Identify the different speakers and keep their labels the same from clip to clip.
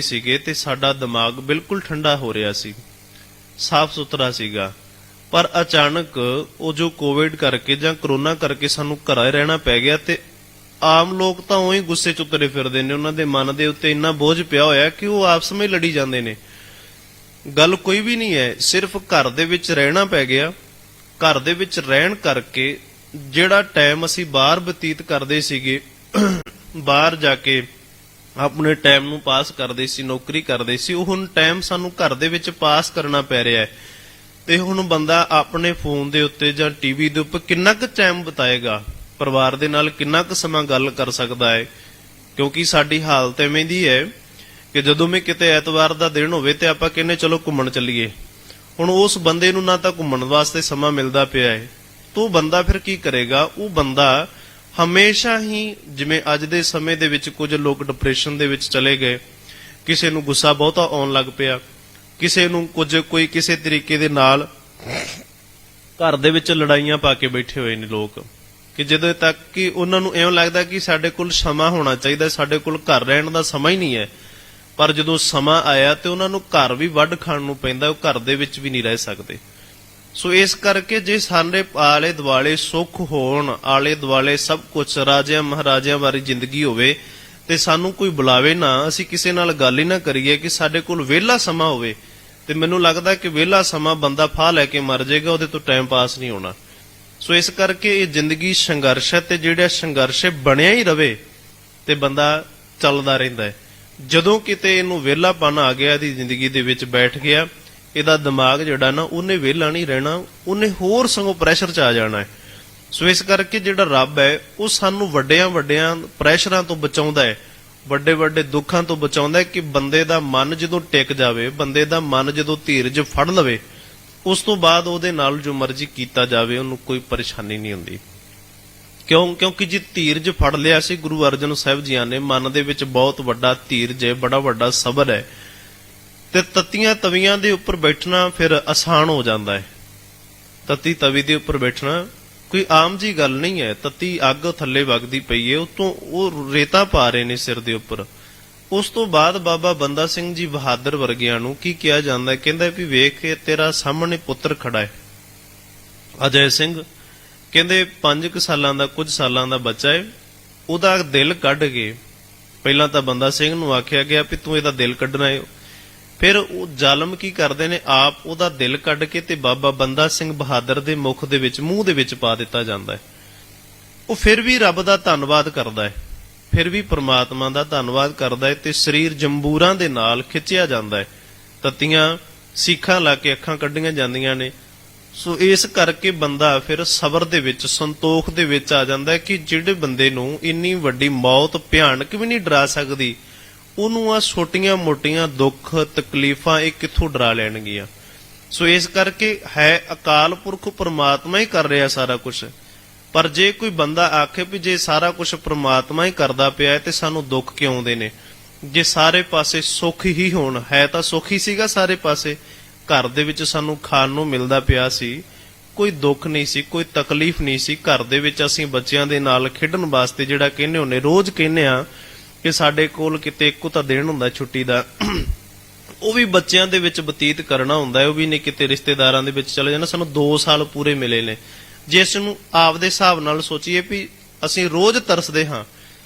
Speaker 1: ਸੀਗੇ ਤੇ ਸਾਡਾ ਦਿਮਾਗ ਬਿਲਕੁਲ ਠੰਡਾ ਹੋ ਰਿਹਾ ਸੀ, ਸਾਫ਼ ਸੁਥਰਾ ਸੀਗਾ। ਪਰ ਅਚਾਨਕ ਉਹ ਜੋ ਕੋਵਿਡ ਕਰਕੇ ਜਾਂ ਕਰੋਨਾ ਕਰਕੇ ਸਾਨੂੰ ਘਰਾਂ ਰਹਿਣਾ ਪੈ ਗਿਆ ਤੇ ਆਮ ਲੋਕ ਤਾਂ ਉਹੀ ਗੁੱਸੇ ਚ ਉਤਰੇ ਫਿਰਦੇ ਨੇ। ਉਹਨਾਂ ਦੇ ਮਨ ਦੇ ਉੱਤੇ ਇੰਨਾ ਬੋਝ ਪਿਆ ਹੋਇਆ ਕਿ ਉਹ ਆਪਸ ਵਿੱਚ ਲੜੀ ਜਾਂਦੇ ਨੇ। ਗੱਲ ਕੋਈ ਵੀ ਨਹੀਂ ਹੈ, ਸਿਰਫ ਘਰ ਦੇ ਵਿੱਚ ਰਹਿਣਾ ਪੈ ਗਿਆ। ਘਰ ਦੇ ਵਿੱਚ ਰਹਿਣ ਕਰਕੇ ਜਿਹੜਾ ਟਾਈਮ ਅਸੀਂ ਬਾਹਰ ਬਤੀਤ ਕਰਦੇ ਸੀਗੇ, ਬਾਹਰ ਜਾ ਕੇ ਆਪਣੇ ਟਾਈਮ ਨੂੰ ਪਾਸ ਕਰਦੇ ਸੀ, ਨੌਕਰੀ ਕਰਦੇ ਸੀ, ਉਹ ਹੁਣ ਟਾਈਮ ਸਾਨੂੰ ਘਰ ਦੇ ਵਿੱਚ ਪਾਸ ਕਰਨਾ ਪੈ ਰਿਹਾ ਹੈ। ਤੇ ਹੁਣ ਬੰਦਾ ਆਪਣੇ ਫੋਨ ਦੇ ਉੱਤੇ ਜਾਂ ਟੀਵੀ ਦੇ ਉੱਪਰ ਕਿੰਨਾ ਕੁ ਟਾਈਮ ਬਿਤਾਏਗਾ, ਪਰਿਵਾਰ ਦੇ ਨਾਲ ਕਿੰਨਾ ਕੁ ਸਮਾਂ ਗੱਲ ਕਰ ਸਕਦਾ ਹੈ। ਕਿਉਂਕਿ ਸਾਡੀ ਹਾਲਤ ਐਵੇਂ ਦੀ ਹੈ ਕਿ ਜਦੋਂ ਵੀ ਕਿਤੇ ਐਤਵਾਰ ਦਾ ਦਿਨ ਹੋਵੇ ਤੇ ਆਪਾਂ ਕਹਿੰਦੇ ਚਲੋ ਘੁੰਮਣ ਚੱਲੀਏ। ਹੁਣ ਉਸ ਬੰਦੇ ਨੂੰ ਨਾ ਤਾਂ ਘੁੰਮਣ ਵਾਸਤੇ ਸਮਾਂ ਮਿਲਦਾ ਪਿਆ ਹੈ, ਤਾਂ ਬੰਦਾ ਫਿਰ ਕੀ ਕਰੇਗਾ? ਉਹ ਬੰਦਾ ਹਮੇਸ਼ਾ ਹੀ, ਜਿਵੇਂ ਅੱਜ ਦੇ ਸਮੇਂ ਦੇ ਵਿੱਚ ਕੁਝ ਲੋਕ ਡਿਪਰੈਸ਼ਨ ਦੇ ਵਿੱਚ ਚਲੇ ਗਏ, ਕਿਸੇ ਨੂੰ ਗੁੱਸਾ ਬਹੁਤਾ ਆਉਣ ਲੱਗ ਪਿਆ, ਕਿਸੇ ਨੂੰ ਕੋਈ ਕਿਸੇ ਤਰੀਕੇ ਦੇ ਨਾਲ ਘਰ ਦੇ ਵਿੱਚ ਲੜਾਈਆਂ ਪਾ ਕੇ ਬੈਠੇ ਹੋਏ ਨੇ ਲੋਕ, ਕਿ ਜਦੋਂ ਤੱਕ ਕਿ ਉਹਨਾਂ ਨੂੰ ਇਉਂ ਲੱਗਦਾ ਕਿ ਸਾਡੇ ਕੋਲ ਸਮਾਂ ਹੋਣਾ ਚਾਹੀਦਾ, ਸਾਡੇ ਕੋਲ ਘਰ ਰਹਿਣ ਦਾ ਸਮਾਂ ਹੀ ਨਹੀਂ ਹੈ। ਪਰ ਜਦੋਂ ਸਮਾਂ ਆਇਆ ਤੇ ਉਹਨਾਂ ਨੂੰ ਘਰ ਵੀ ਵੱਢ ਖਾਣ ਨੂੰ ਪੈਂਦਾ, ਉਹ ਘਰ ਦੇ ਵਿੱਚ ਵੀ ਨਹੀਂ ਰਹਿ ਸਕਦੇ। ਸੋ ਇਸ ਕਰਕੇ ਜੇ ਸਾਡੇ ਆਲੇ ਦੁਆਲੇ ਸੁੱਖ ਹੋਣ, ਆਲੇ ਦੁਆਲੇ ਸਭ ਕੁਝ ਰਾਜਿਆਂ ਮਹਾਰਾਜਿਆਂ ਵਾਲੀ ਜ਼ਿੰਦਗੀ ਹੋਵੇ ਤੇ ਸਾਨੂੰ ਕੋਈ ਬੁਲਾਵੇ ਨਾ, ਅਸੀਂ ਕਿਸੇ ਨਾਲ ਗੱਲ ਹੀ ਨਾ ਕਰੀਏ, ਕਿ ਸਾਡੇ ਕੋਲ ਵਿਹਲਾ ਸਮਾਂ ਹੋਵੇ, ਤੇ ਮੈਨੂੰ ਲੱਗਦਾ ਕਿ ਵਿਹਲਾ ਸਮਾਂ ਬੰਦਾ ਫਾਹ ਲੈ ਕੇ ਮਰ ਜਾਏਗਾ, ਉਹਦੇ ਤੋਂ ਟਾਈਮ ਪਾਸ ਨਹੀਂ ਹੋਣਾ। ਸੋ ਇਸ ਕਰਕੇ ਇਹ ਜ਼ਿੰਦਗੀ ਸੰਘਰਸ਼ ਹੈ, ਤੇ ਜਿਹੜਾ ਸੰਘਰਸ਼ ਬਣਿਆ ਹੀ ਰਵੇ ਤੇ ਬੰਦਾ ਚੱਲਦਾ ਰਹਿੰਦਾ ਹੈ। ਜਦੋਂ ਕਿਤੇ ਇਹਨੂੰ ਵਿਹਲਾਪਨ ਆ ਗਿਆ, ਇਹਦੀ ਜ਼ਿੰਦਗੀ ਦੇ ਵਿੱਚ ਬੈਠ ਗਿਆ, ਇਹਦਾ ਦਿਮਾਗ ਜਿਹੜਾ ਨਾ ਉਹਨੇ ਵਿਹਲਾ ਨਹੀਂ ਰਹਿਣਾ, ਉਹਨੇ ਹੋਰ ਸਗੋਂ ਪ੍ਰੈਸ਼ਰ 'ਚ ਆ ਜਾਣਾ ਹੈ। ਸੋ ਇਸ ਕਰਕੇ ਜਿਹੜਾ ਰੱਬ ਹੈ ਉਹ ਸਾਨੂੰ ਵੱਡਿਆਂ ਵੱਡਿਆਂ ਪ੍ਰੈਸ਼ਰਾਂ ਤੋਂ ਬਚਾਉਂਦਾ ਹੈ, ਵੱਡੇ ਵੱਡੇ ਦੁੱਖਾਂ ਤੋਂ ਬਚਾਉਂਦਾ ਹੈ, ਕਿ ਬੰਦੇ ਦਾ ਮਨ ਜਦੋਂ ਟਿਕ ਜਾਵੇ, ਬੰਦੇ ਦਾ ਮਨ ਜਦੋਂ ਧੀਰਜ ਫੜ ਲਵੇ, ਉਸ ਤੋਂ ਬਾਅਦ ਉਹਦੇ ਨਾਲ ਜੋ ਮਰਜ਼ੀ ਕੀਤਾ ਜਾਵੇ ਉਹਨੂੰ ਕੋਈ ਪਰੇਸ਼ਾਨੀ ਨਹੀਂ ਹੁੰਦੀ। ਕਿਉਂਕਿ ਜੇ ਧੀਰਜ ਫੜ ਲਿਆ ਸੀ ਗੁਰੂ ਅਰਜਨ ਸਾਹਿਬ ਜੀਆਂ ਨੇ, ਮਨ ਦੇ ਵਿੱਚ ਬਹੁਤ ਵੱਡਾ ਧੀਰਜ ਹੈ, ਬੜਾ ਵੱਡਾ ਸਬਰ ਹੈ, ਤੇ ਤੱਤੀਆਂ ਤਵੀਆਂ ਦੇ ਉੱਪਰ ਬੈਠਣਾ ਫਿਰ ਆਸਾਨ ਹੋ ਜਾਂਦਾ ਹੈ। ਤੱਤੀ ਤਵੀ ਦੇ ਉੱਪਰ ਬੈਠਣਾ ਕੋਈ ਆਮ ਜੀ ਗੱਲ ਨਹੀਂ ਹੈ। ਤੱਤੀ ਅੱਗ ਥੱਲੇ ਵਗਦੀ ਪਈ ਹੈ, ਉਤੋਂ ਉਹ ਰੇਤਾ ਪਾ ਰਹੇ ਨੇ ਸਿਰ ਦੇ ਉੱਪਰ। ਉਸ ਤੋਂ ਬਾਅਦ ਬਾਬਾ ਬੰਦਾ ਸਿੰਘ ਜੀ ਬਹਾਦਰ ਵਰਗਿਆਂ ਨੂੰ ਕੀ ਕਿਹਾ ਜਾਂਦਾ? ਕਹਿੰਦਾ ਵੀ ਵੇਖ ਕੇ ਤੇਰਾ ਸਾਹਮਣੇ ਪੁੱਤਰ ਖੜਾ ਹੈ ਅਜੈ ਸਿੰਘ, ਕਹਿੰਦੇ 5 ਸਾਲਾਂ ਦਾ, ਕੁਝ ਸਾਲਾਂ ਦਾ ਬੱਚਾ ਹੈ, ਉਹਦਾ ਦਿਲ ਕੱਢ ਕੇ, ਪਹਿਲਾਂ ਤਾਂ ਬੰਦਾ ਸਿੰਘ ਨੂੰ ਆਖਿਆ ਗਿਆ ਵੀ ਤੂੰ ਇਹਦਾ ਦਿਲ ਕੱਢਣਾ ਹੈ, ਫਿਰ ਉਹ ਜ਼ਾਲਮ ਕੀ ਕਰਦੇ ਨੇ, ਆਪ ਉਹਦਾ ਦਿਲ ਕੱਢ ਕੇ ਤੇ ਬਾਬਾ ਬੰਦਾ ਸਿੰਘ ਬਹਾਦਰ ਦੇ ਮੁਖ ਦੇ ਵਿੱਚ, ਮੂੰਹ ਦੇ ਵਿੱਚ ਪਾ ਦਿੱਤਾ ਜਾਂਦਾ ਹੈ। ਉਹ ਫਿਰ ਵੀ ਰੱਬ ਦਾ ਧੰਨਵਾਦ ਕਰਦਾ ਹੈ, ਫਿਰ ਵੀ ਪ੍ਰਮਾਤਮਾ ਦਾ ਧੰਨਵਾਦ ਕਰਦਾ ਹੈ, ਤੇ ਸਰੀਰ ਜੰਬੂਰਾਂ ਦੇ ਨਾਲ ਖਿੱਚਿਆ ਜਾਂਦਾ ਹੈ, ਤੱਤੀਆਂ ਸੀਖਾਂ ਲਾ ਕੇ ਅੱਖਾਂ ਕੱਢੀਆਂ ਜਾਂਦੀਆਂ ਨੇ। ਸੋ ਇਸ ਕਰਕੇ ਬੰਦਾ ਫਿਰ ਸਬਰ ਦੇ ਵਿੱਚ, ਸੰਤੋਖ ਦੇ ਵਿੱਚ ਆ ਜਾਂਦਾ ਹੈ, ਕਿ ਜਿਹੜੇ ਬੰਦੇ ਨੂੰ ਇੰਨੀ ਵੱਡੀ ਮੌਤ ਭਿਆਨਕ ਵੀ ਨਹੀਂ ਡਰਾ ਸਕਦੀ, ਉਹਨੂੰ ਆ ਛੋਟੀਆਂ ਮੋਟੀਆਂ ਦੁੱਖ ਤਕਲੀਫਾਂ ਇਹ ਕਿੱਥੋਂ ਡਰਾ ਲੈਣਗੀਆਂ। ਸੋ ਇਸ ਕਰਕੇ ਹੈ ਅਕਾਲ ਪੁਰਖ ਪ੍ਰਮਾਤਮਾ ਹੀ ਕਰ ਰਿਹਾ ਸਾਰਾ ਕੁਝ। ਪਰ ਜੇ ਕੋਈ ਬੰਦਾ ਆਖੇ ਵੀ ਜੇ ਸਾਰਾ ਕੁਝ ਪ੍ਰਮਾਤਮਾ ਹੀ ਕਰਦਾ ਪਿਆ ਹੈ ਤੇ ਸਾਨੂੰ ਦੁੱਖ ਕਿਉਂ ਆਉਂਦੇ ਨੇ? ਜੇ ਸਾਰੇ ਪਾਸੇ ਸੁੱਖ ਹੀ ਹੋਣ, ਹੈ ਤਾਂ ਸੁੱਖ ਹੀ ਸੀਗਾ ਸਾਰੇ ਪਾਸੇ, ਘਰ ਦੇ ਵਿੱਚ ਸਾਨੂੰ ਖਾਣ ਨੂੰ ਮਿਲਦਾ ਪਿਆ ਸੀ, ਕੋਈ ਦੁੱਖ ਨਹੀਂ ਸੀ, ਕੋਈ ਤਕਲੀਫ ਨਹੀਂ ਸੀ। ਘਰ ਦੇ ਵਿੱਚ ਅਸੀਂ ਬੱਚਿਆਂ ਦੇ ਨਾਲ ਖੇਡਣ ਵਾਸਤੇ ਜਿਹੜਾ ਕਹਿੰਦੇ ਹੁੰਦੇ, ਰੋਜ਼ ਕਹਿੰਦੇ ਆ ਕਿ ਸਾਡੇ ਕੋਲ ਕਿਤੇ ਇੱਕੋ ਤਾਂ ਦਿਨ ਹੁੰਦਾ ਛੁੱਟੀ ਦਾ, ਉਹ ਵੀ ਬੱਚਿਆਂ ਦੇ ਵਿੱਚ ਬਤੀਤ ਕਰਨਾ ਹੁੰਦਾ ਹੈ, ਉਹ ਵੀ ਨਹੀਂ ਕਿਤੇ ਰਿਸ਼ਤੇਦਾਰਾਂ ਦੇ ਵਿੱਚ ਚਲੇ ਜਾਣਾ। ਸਾਨੂੰ 2 ਸਾਲ ਪੂਰੇ ਮਿਲੇ ਨੇ। ਜੇ ਇਸ ਨੂੰ ਆਪਦੇ ਹਿਸਾਬ ਨਾਲ ਸੋਚੀਏ ਵੀ ਅਸੀਂ ਰੋਜ਼ ਤਰਸਦੇ ਹਾਂ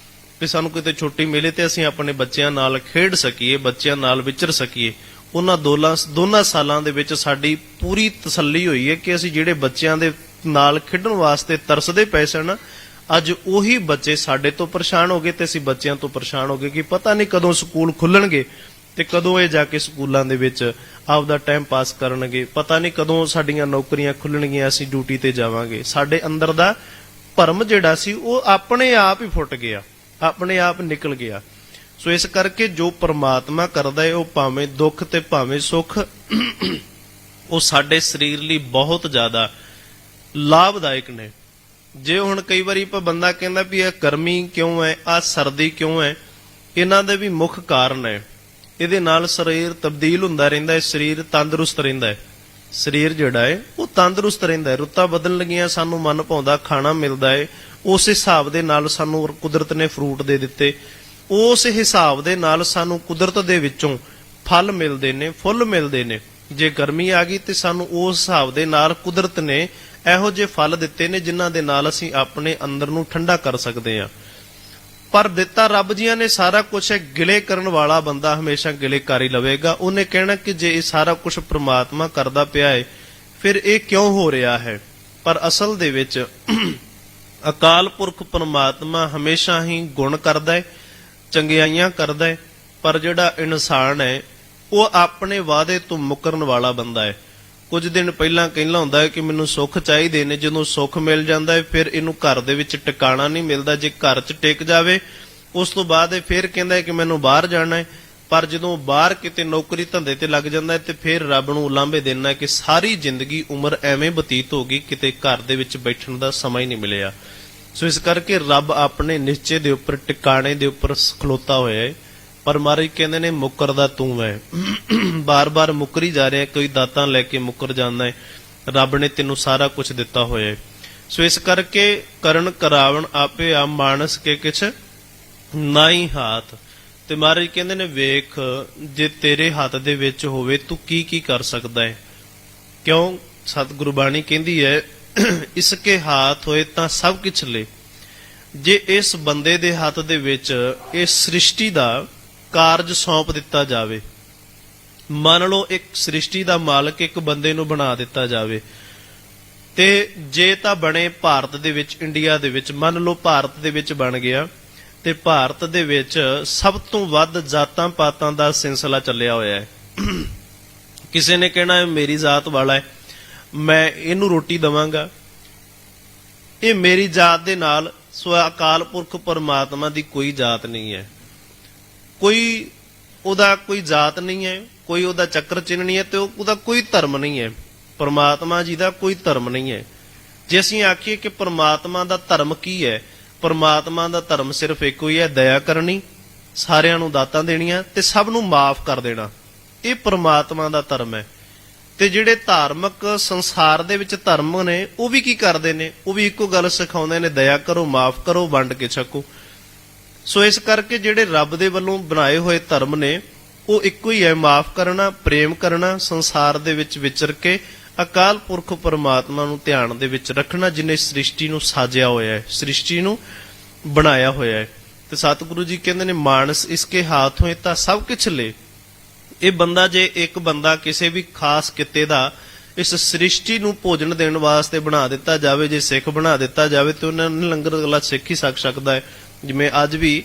Speaker 1: ਵੀ ਸਾਨੂੰ ਕਿਤੇ ਛੁੱਟੀ ਮਿਲੇ ਤੇ ਅਸੀਂ ਆਪਣੇ ਬੱਚਿਆਂ ਨਾਲ ਖੇਡ ਸਕੀਏ, ਬੱਚਿਆਂ ਨਾਲ ਵਿਚਰ ਸਕੀਏ। ਉਹਨਾਂ ਦੋਨਾਂ ਸਾਲਾਂ ਦੇ ਵਿੱਚ ਸਾਡੀ ਪੂਰੀ ਤਸੱਲੀ ਹੋਈ ਹੈ ਕਿ ਅਸੀਂ ਜਿਹੜੇ ਬੱਚਿਆਂ ਦੇ ਨਾਲ ਖੇਡਣ ਵਾਸਤੇ ਤਰਸਦੇ ਪਏ ਸਨ, ਅੱਜ ਉਹੀ ਬੱਚੇ ਸਾਡੇ ਤੋਂ ਪਰੇਸ਼ਾਨ ਹੋ ਗਏ ਤੇ ਅਸੀਂ ਬੱਚਿਆਂ ਤੋਂ ਪਰੇਸ਼ਾਨ ਹੋ ਗਏ, ਕਿ ਪਤਾ ਨਹੀਂ ਕਦੋਂ ਸਕੂਲ ਖੁੱਲਣਗੇ ਤੇ ਕਦੋਂ ਇਹ ਜਾ ਕੇ ਸਕੂਲਾਂ ਦੇ ਵਿੱਚ ਆਪਦਾ ਟਾਈਮ ਪਾਸ ਕਰਨਗੇ, ਪਤਾ ਨਹੀਂ ਕਦੋਂ ਸਾਡੀਆਂ ਨੌਕਰੀਆਂ ਖੁੱਲਣਗੀਆਂ, ਅਸੀਂ ਡਿਊਟੀ ਤੇ ਜਾਵਾਂਗੇ। ਸਾਡੇ ਅੰਦਰ ਦਾ ਭਰਮ ਜਿਹੜਾ ਸੀ ਉਹ ਆਪਣੇ ਆਪ ਹੀ ਫੁੱਟ ਗਿਆ, ਆਪਣੇ ਆਪ ਨਿਕਲ ਗਿਆ। ਸੋ ਇਸ ਕਰਕੇ ਜੋ ਪ੍ਰਮਾਤਮਾ ਕਰਦਾ ਹੈ ਉਹ ਭਾਵੇਂ ਦੁੱਖ ਤੇ ਭਾਵੇਂ ਸੁੱਖ, ਉਹ ਸਾਡੇ ਸਰੀਰ ਲਈ ਬਹੁਤ ਜ਼ਿਆਦਾ ਲਾਭਦਾਇਕ ਨੇ। ਜੇ ਹੁਣ ਕਈ ਵਾਰੀ ਬੰਦਾ ਕਹਿੰਦਾ ਵੀ ਇਹ ਗਰਮੀ ਕਿਉਂ ਹੈ, ਆਹ ਸਰਦੀ ਕਿਉਂ ਹੈ, ਇਹਨਾਂ ਦੇ ਵੀ ਮੁੱਖ ਕਾਰਨ ਹੈ। ਇਹਦੇ ਨਾਲ ਸਰੀਰ ਤਬਦੀਲ ਹੁੰਦਾ ਰਹਿੰਦਾ ਹੈ, ਸਰੀਰ ਤੰਦਰੁਸਤ ਰਹਿੰਦਾ ਹੈ, ਸਰੀਰ ਜਿਹੜਾ ਹੈ ਉਹ ਤੰਦਰੁਸਤ ਰਹਿੰਦਾ ਹੈ। ਰੁੱਤਾਂ ਬਦਲਣ ਲੱਗੀਆਂ, ਸਾਨੂੰ ਮਨ ਭਾਉਂਦਾ ਖਾਣਾ ਮਿਲਦਾ ਹੈ, ਉਸ ਹਿਸਾਬ ਦੇ ਨਾਲ ਸਾਨੂੰ ਕੁਦਰਤ ਨੇ ਫਰੂਟ ਦੇ ਦਿੱਤੇ, ਉਸ ਹਿਸਾਬ ਦੇ ਨਾਲ ਸਾਨੂੰ ਕੁਦਰਤ ਦੇ ਵਿੱਚੋਂ ਫਲ ਮਿਲਦੇ ਨੇ, ਫੁੱਲ ਮਿਲਦੇ ਨੇ। ਜੇ ਗਰਮੀ ਆ ਗਈ ਤੇ ਸਾਨੂੰ ਉਸ ਹਿਸਾਬ ਦੇ ਨਾਲ ਕੁਦਰਤ ਨੇ ਇਹੋ ਜਿਹੇ ਫਲ ਦਿੱਤੇ ਨੇ ਜਿਨ੍ਹਾਂ ਦੇ ਨਾਲ ਅਸੀਂ ਆਪਣੇ ਅੰਦਰ ਨੂੰ ਠੰਡਾ ਕਰ ਸਕਦੇ ਹਾਂ। ਪਰ ਦਿੱਤਾ ਰੱਬ ਜੀਆਂ ਨੇ ਸਾਰਾ ਕੁਝ ਹੈ। ਗਿਲੇ ਕਰਨ ਵਾਲਾ ਬੰਦਾ ਹਮੇਸ਼ਾ ਗਿਲੇ ਕਰ ਹੀ ਲਵੇਗਾ। ਉਹਨੇ ਕਹਿਣਾ ਕਿ ਜੇ ਇਹ ਸਾਰਾ ਕੁਝ ਪ੍ਰਮਾਤਮਾ ਕਰਦਾ ਪਿਆ ਹੈ ਫਿਰ ਇਹ ਕਿਉਂ ਹੋ ਰਿਹਾ ਹੈ। ਪਰ ਅਸਲ ਦੇ ਵਿੱਚ ਅਕਾਲ ਪੁਰਖ ਪ੍ਰਮਾਤਮਾ ਹਮੇਸ਼ਾ ਹੀ ਗੁਣ ਕਰਦਾ ਹੈ, ਚੰਗਿਆਈਆਂ ਕਰਦਾ ਹੈ। ਪਰ ਜਿਹੜਾ ਇਨਸਾਨ ਹੈ ਉਹ ਆਪਣੇ ਵਾਅਦੇ ਤੋਂ ਮੁਕਰਨ ਵਾਲਾ ਬੰਦਾ ਹੈ। ਕੁਝ ਦਿਨ ਪਹਿਲਾਂ ਕਹਿੰਦਾ ਹੁੰਦਾ ਹੈ ਕਿ ਮੈਨੂੰ ਸੁੱਖ ਚਾਹੀਦੇ ਨੇ, ਜਦੋਂ ਸੁੱਖ ਮਿਲ ਜਾਂਦਾ ਹੈ ਫਿਰ ਇਹਨੂੰ ਘਰ ਦੇ ਵਿੱਚ ਟਿਕਾਣਾ ਨਹੀਂ ਮਿਲਦਾ। ਜੇ ਘਰ 'ਚ ਟਿਕ ਜਾਵੇ ਉਸ ਤੋਂ ਬਾਅਦ ਇਹ ਫਿਰ ਕਹਿੰਦਾ ਹੈ ਕਿ ਮੈਨੂੰ ਬਾਹਰ ਜਾਣਾ ਹੈ। ਪਰ ਜਦੋਂ ਬਾਹਰ ਕਿਤੇ ਨੌਕਰੀ ਧੰਦੇ ਤੇ ਲੱਗ ਜਾਂਦਾ ਹੈ ਤੇ ਫਿਰ ਰੱਬ ਨੂੰ ਉਲਾਂਭੇ ਦੇਣਾ ਕਿ ਸਾਰੀ ਜ਼ਿੰਦਗੀ ਉਮਰ ਐਵੇਂ ਬਤੀਤ ਹੋ ਗਈ, ਕਿਤੇ ਘਰ ਦੇ ਵਿੱਚ ਬੈਠਣ ਦਾ ਸਮਾਂ ਹੀ ਨਹੀਂ ਮਿਲਿਆ। ਸੋ ਇਸ ਕਰਕੇ ਰੱਬ ਆਪਣੇ ਨਿਸ਼ਚੇ ਦੇ ਉੱਪਰ, ਟਿਕਾਣੇ ਦੇ ਉੱਪਰ ਖਲੋਤਾ ਹੋਇਆ ਹੈ। ਪਰ ਮਹਾਰਾਜ ਕਹਿੰਦੇ ਨੇ ਮੁੱਕਰਦਾ ਤੂੰ ਹੈ। ਬਾਰ-ਬਾਰ ਮੁੱਕਰੀ ਜਾ ਰਿਹਾ, ਕੋਈ ਦਾਤਾਂ ਲੈ ਕੇ ਮੁੱਕਰ ਜਾਂਦਾ ਹੈ। ਰੱਬ ਨੇ ਤੈਨੂੰ ਸਾਰਾ ਕੁਝ ਦਿੱਤਾ ਹੋਇਆ ਹੈ। ਸੋ ਇਸ ਕਰਕੇ ਕਰਨ ਕਰਾਵਣ ਆਪੇ ਆ ਮਾਨਸ ਕੇ ਕਿਛ ਨਾਹੀ ਹਾਥ। ਤੇ ਮਹਾਰਾਜ ਕਹਿੰਦੇ ਨੇ ਵੇਖ ਜੇ ਤੇਰੇ ਹੱਥ ਦੇ ਵਿੱਚ ਹੋਵੇ ਤੂੰ ਕੀ ਕੀ ਕਰ ਸਕਦਾ ਹੈ। ਕਿਉਂ ਸਤਿਗੁਰੂ ਬਾਣੀ ਕਹਿੰਦੀ ਹੈ ਇਸਕੇ ਹਾਥ ਹੋਏ ਤਾਂ ਸਭ ਕੁਝ ਲੈ। ਜੇ ਇਸ ਬੰਦੇ ਦੇ ਹੱਥ ਦੇ ਵਿੱਚ ਇਹ ਸ੍ਰਿਸ਼ਟੀ ਦਾ ਕਾਰਜ ਸੌਂਪ ਦਿੱਤਾ ਜਾਵੇ, ਮੰਨ ਲਓ ਇੱਕ ਸ੍ਰਿਸ਼ਟੀ ਦਾ ਮਾਲਕ ਇੱਕ ਬੰਦੇ ਨੂੰ ਬਣਾ ਦਿੱਤਾ ਜਾਵੇ ਤੇ ਜੇ ਤਾਂ ਬਣੇ ਭਾਰਤ ਦੇ ਵਿੱਚ, ਇੰਡੀਆ ਦੇ ਵਿੱਚ, ਮੰਨ ਲਓ ਭਾਰਤ ਦੇ ਵਿੱਚ ਬਣ ਗਿਆ ਤੇ ਭਾਰਤ ਦੇ ਵਿੱਚ ਸਭ ਤੋਂ ਵੱਧ ਜਾਤਾਂ ਪਾਤਾਂ ਦਾ ਸਿਲਸਿਲਾ ਚੱਲਿਆ ਹੋਇਆ ਹੈ। ਕਿਸੇ ਨੇ ਕਹਿਣਾ ਇਹ ਮੇਰੀ ਜਾਤ ਵਾਲਾ ਹੈ, ਮੈਂ ਇਹਨੂੰ ਰੋਟੀ ਦੇਵਾਂਗਾ, ਇਹ ਮੇਰੀ ਜਾਤ ਦੇ ਨਾਲ। ਸੋ ਅਕਾਲ ਪੁਰਖ ਪਰਮਾਤਮਾ ਦੀ ਕੋਈ ਜਾਤ ਨਹੀਂ ਹੈ, ਕੋਈ ਉਹਦਾ ਕੋਈ ਜਾਤ ਨਹੀਂ ਹੈ, ਕੋਈ ਉਹਦਾ ਚੱਕਰ ਚਿੰਨ੍ਹ ਨਹੀਂ ਹੈ ਤੇ ਉਹਦਾ ਕੋਈ ਧਰਮ ਨਹੀਂ ਹੈ। ਪਰਮਾਤਮਾ ਜੀ ਦਾ ਕੋਈ ਧਰਮ ਨਹੀਂ ਹੈ। ਜੇ ਅਸੀਂ ਆਖੀਏ ਕਿ ਪਰਮਾਤਮਾ ਦਾ ਧਰਮ ਕੀ ਹੈ, ਪਰਮਾਤਮਾ ਦਾ ਧਰਮ ਸਿਰਫ ਇੱਕੋ ਹੀ ਹੈ, ਦਇਆ ਕਰਨੀ, ਸਾਰਿਆਂ ਨੂੰ ਦਾਤਾਂ ਦੇਣੀਆਂ ਤੇ ਸਭ ਨੂੰ ਮਾਫ ਕਰ ਦੇਣਾ। ਇਹ ਪਰਮਾਤਮਾ ਦਾ ਧਰਮ ਹੈ। ਤੇ ਜਿਹੜੇ ਧਾਰਮਿਕ ਸੰਸਾਰ ਦੇ ਵਿੱਚ ਧਰਮ ਨੇ ਉਹ ਵੀ ਕੀ ਕਰਦੇ ਨੇ, ਉਹ ਵੀ ਇੱਕੋ ਗੱਲ ਸਿਖਾਉਂਦੇ ਨੇ, ਦਇਆ ਕਰੋ, ਮਾਫ ਕਰੋ, ਵੰਡ ਕੇ ਛਕੋ। ਸੋ ਇਸ ਕਰਕੇ ਜਿਹੜੇ ਰੱਬ ਦੇ ਵੱਲੋਂ ਬਣਾਏ ਹੋਏ ਧਰਮ ਨੇ ਉਹ ਇੱਕੋ ਹੀ ਹੈ, ਮਾਫ ਕਰਨਾ, ਪ੍ਰੇਮ ਕਰਨਾ, ਸੰਸਾਰ ਦੇ ਵਿੱਚ ਵਿਚਰ ਕੇ ਅਕਾਲ ਪੁਰਖ ਪਰਮਾਤਮਾ ਨੂੰ ਧਿਆਨ ਦੇ ਵਿੱਚ ਰੱਖਣਾ, ਜਿਨੇ ਸ੍ਰਿਸ਼ਟੀ ਨੂੰ ਸਾਜਿਆ ਹੋਇਆ ਹੈ, ਸ੍ਰਿਸ਼ਟੀ ਨੂੰ ਬਣਾਇਆ ਹੋਇਆ ਹੈ। ਤੇ ਸਤਿਗੁਰੂ ਜੀ ਕਹਿੰਦੇ ਨੇ ਮਾਨਸ ਇਸਕੇ ਹਾਥ ਹੋਏ ਤਾਂ ਸਭ ਕੁਝ ਲੈ। ਇਹ ਬੰਦਾ, ਜੇ ਇੱਕ ਬੰਦਾ ਕਿਸੇ ਵੀ ਖਾਸ ਕਿੱਤੇ ਦਾ ਇਸ ਸ੍ਰਿਸ਼ਟੀ ਨੂੰ ਭੋਜਨ ਦੇਣ ਵਾਸਤੇ ਬਣਾ ਦਿੱਤਾ ਜਾਵੇ, ਜੇ ਸਿੱਖ ਬਣਾ ਦਿੱਤਾ ਜਾਵੇ ਤੇ ਉਹਨਾਂ ਨੂੰ ਲੰਗਰ ਅਗਲਾ ਸਿੱਖ ਹੀ ਸਕਦਾ ਹੈ। ਜਿਵੇਂ ਅੱਜ ਵੀ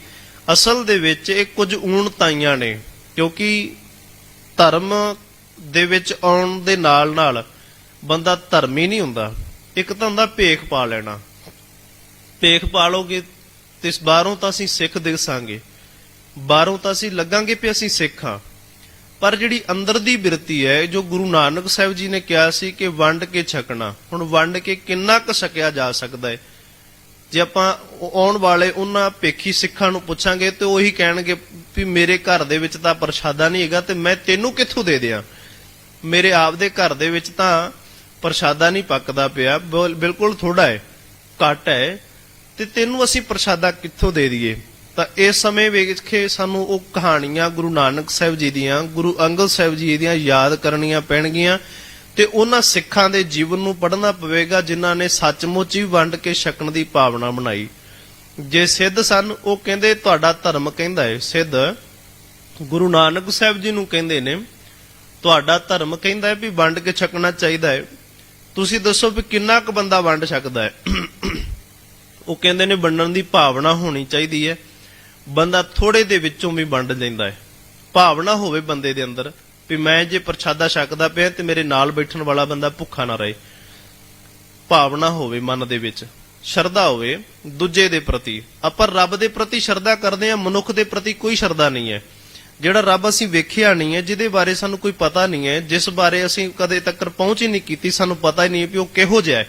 Speaker 1: ਅਸਲ ਦੇ ਵਿੱਚ ਇਹ ਕੁਝ ਊਣਤਾਈਆਂ ਨੇ, ਕਿਉਂਕਿ ਧਰਮ ਦੇ ਵਿੱਚ ਆਉਣ ਦੇ ਨਾਲ ਨਾਲ ਬੰਦਾ ਧਰਮੀ ਨਹੀਂ ਹੁੰਦਾ। ਇੱਕ ਤਾਂ ਹੁੰਦਾ ਭੇਖ ਪਾ ਲੈਣਾ, ਭੇਖ ਪਾਲੋਗੇ ਤੇ ਬਾਹਰੋਂ ਤਾਂ ਅਸੀਂ ਸਿੱਖ ਦਿਸਾਂਗੇ, ਬਾਹਰੋਂ ਤਾਂ ਅਸੀਂ ਲੱਗਾਂਗੇ ਵੀ ਅਸੀਂ ਸਿੱਖ ਹਾਂ। ਪਰ ਜਿਹੜੀ ਅੰਦਰ ਦੀ ਬਿਰਤੀ ਹੈ, ਜੋ ਗੁਰੂ ਨਾਨਕ ਸਾਹਿਬ ਜੀ ਨੇ ਕਿਹਾ ਸੀ ਕਿ ਵੰਡ ਕੇ ਛਕਣਾ, ਹੁਣ ਵੰਡ ਕੇ ਕਿੰਨਾ ਕੁ ਛਕਿਆ ਜਾ ਸਕਦਾ ਹੈ। ਜੇ ਆਪਾਂ ਆਉਣ ਵਾਲੇ ਉਹਨਾਂ ਭੇਖੀ ਸਿੱਖਾਂ ਨੂੰ ਪੁੱਛਾਂਗੇ ਤੇ ਉਹੀ ਕਹਿਣਗੇ ਵੀ ਮੇਰੇ ਘਰ ਦੇ ਵਿੱਚ ਤਾਂ ਪ੍ਰਸ਼ਾਦਾ ਨਹੀਂ ਹੈਗਾ ਤੇ ਮੈਂ ਤੈਨੂੰ ਕਿੱਥੋਂ ਦੇ ਦਿਆਂ, ਮੇਰੇ ਆਪ ਦੇ ਘਰ ਦੇ ਵਿੱਚ ਤਾਂ ਪ੍ਰਸ਼ਾਦਾ ਨਹੀਂ ਪੱਕਦਾ ਪਿਆ, ਬਿਲਕੁਲ ਥੋੜਾ ਹੈ, ਘੱਟ ਹੈ, ਤੇ ਤੈਨੂੰ ਅਸੀਂ ਪ੍ਰਸ਼ਾਦਾ ਕਿੱਥੋਂ ਦੇ ਦਈਏ। ਤਾਂ ਇਸ ਸਮੇਂ ਵੇਖੇ ਸਾਨੂੰ ਉਹ ਕਹਾਣੀਆਂ ਗੁਰੂ ਨਾਨਕ ਸਾਹਿਬ ਜੀ ਦੀਆਂ, ਗੁਰੂ ਅੰਗਦ ਸਾਹਿਬ ਜੀ ਦੀਆਂ ਯਾਦ ਕਰਨੀਆਂ ਪੈਣਗੀਆਂ ਤੇ ਉਹਨਾਂ ਸਿੱਖਾਂ ਦੇ ਜੀਵਨ ਨੂੰ ਪੜ੍ਹਨਾ ਪਵੇਗਾ ਜਿਨ੍ਹਾਂ ਨੇ ਸੱਚਮੁੱਚ ਹੀ ਵੰਡ ਕੇ ਛਕਣ ਦੀ ਭਾਵਨਾ ਬਣਾਈ। ਜੇ ਸਿੱਧ ਸਨ ਉਹ ਕਹਿੰਦੇ ਤੁਹਾਡਾ ਧਰਮ ਕਹਿੰਦਾ ਹੈ, ਸਿੱਧ ਗੁਰੂ ਨਾਨਕ ਸਾਹਿਬ ਜੀ ਨੂੰ ਕਹਿੰਦੇ ਨੇ ਤੁਹਾਡਾ ਧਰਮ ਕਹਿੰਦਾ ਹੈ ਵੀ ਵੰਡ ਕੇ ਛਕਣਾ ਚਾਹੀਦਾ ਹੈ, ਤੁਸੀਂ ਦੱਸੋ ਵੀ ਕਿੰਨਾ ਕੁ ਬੰਦਾ ਵੰਡ ਸਕਦਾ ਹੈ। ਉਹ ਕਹਿੰਦੇ ਨੇ ਵੰਡਣ ਦੀ ਭਾਵਨਾ ਹੋਣੀ ਚਾਹੀਦੀ ਹੈ, ਬੰਦਾ ਥੋੜੇ ਦੇ ਵਿੱਚੋਂ ਵੀ ਵੰਡ ਲੈਂਦਾ ਹੈ। ਭਾਵਨਾ ਹੋਵੇ ਬੰਦੇ ਦੇ ਅੰਦਰ ਵੀ ਮੈਂ ਜੇ ਪ੍ਰਸ਼ਾਦਾ ਛਕਦਾ ਪਿਆ ਤੇ ਮੇਰੇ ਨਾਲ ਬੈਠਣ ਵਾਲਾ ਬੰਦਾ ਭੁੱਖਾ ਨਾ ਰਹੇ। ਭਾਵਨਾ ਹੋਵੇ ਮਨ ਦੇ ਵਿੱਚ, ਸ਼ਰਧਾ ਹੋਵੇ ਦੂਜੇ ਦੇ ਪ੍ਰਤੀ। ਆਪਾਂ ਰੱਬ ਦੇ ਪ੍ਰਤੀ ਸ਼ਰਧਾ ਕਰਦੇ ਹਾਂ, ਮਨੁੱਖ ਦੇ ਪ੍ਰਤੀ ਕੋਈ ਸ਼ਰਧਾ ਨਹੀਂ ਹੈ। ਜਿਹੜਾ ਰੱਬ ਅਸੀਂ ਵੇਖਿਆ ਨਹੀਂ ਹੈ, ਜਿਹਦੇ ਬਾਰੇ ਸਾਨੂੰ ਕੋਈ ਪਤਾ ਨਹੀਂ ਹੈ, ਜਿਸ ਬਾਰੇ ਅਸੀਂ ਕਦੇ ਤੱਕ ਪਹੁੰਚ ਹੀ ਨਹੀਂ ਕੀਤੀ, ਸਾਨੂੰ ਪਤਾ ਹੀ ਨਹੀਂ ਵੀ ਉਹ ਕਿਹੋ ਜਿਹਾ ਹੈ,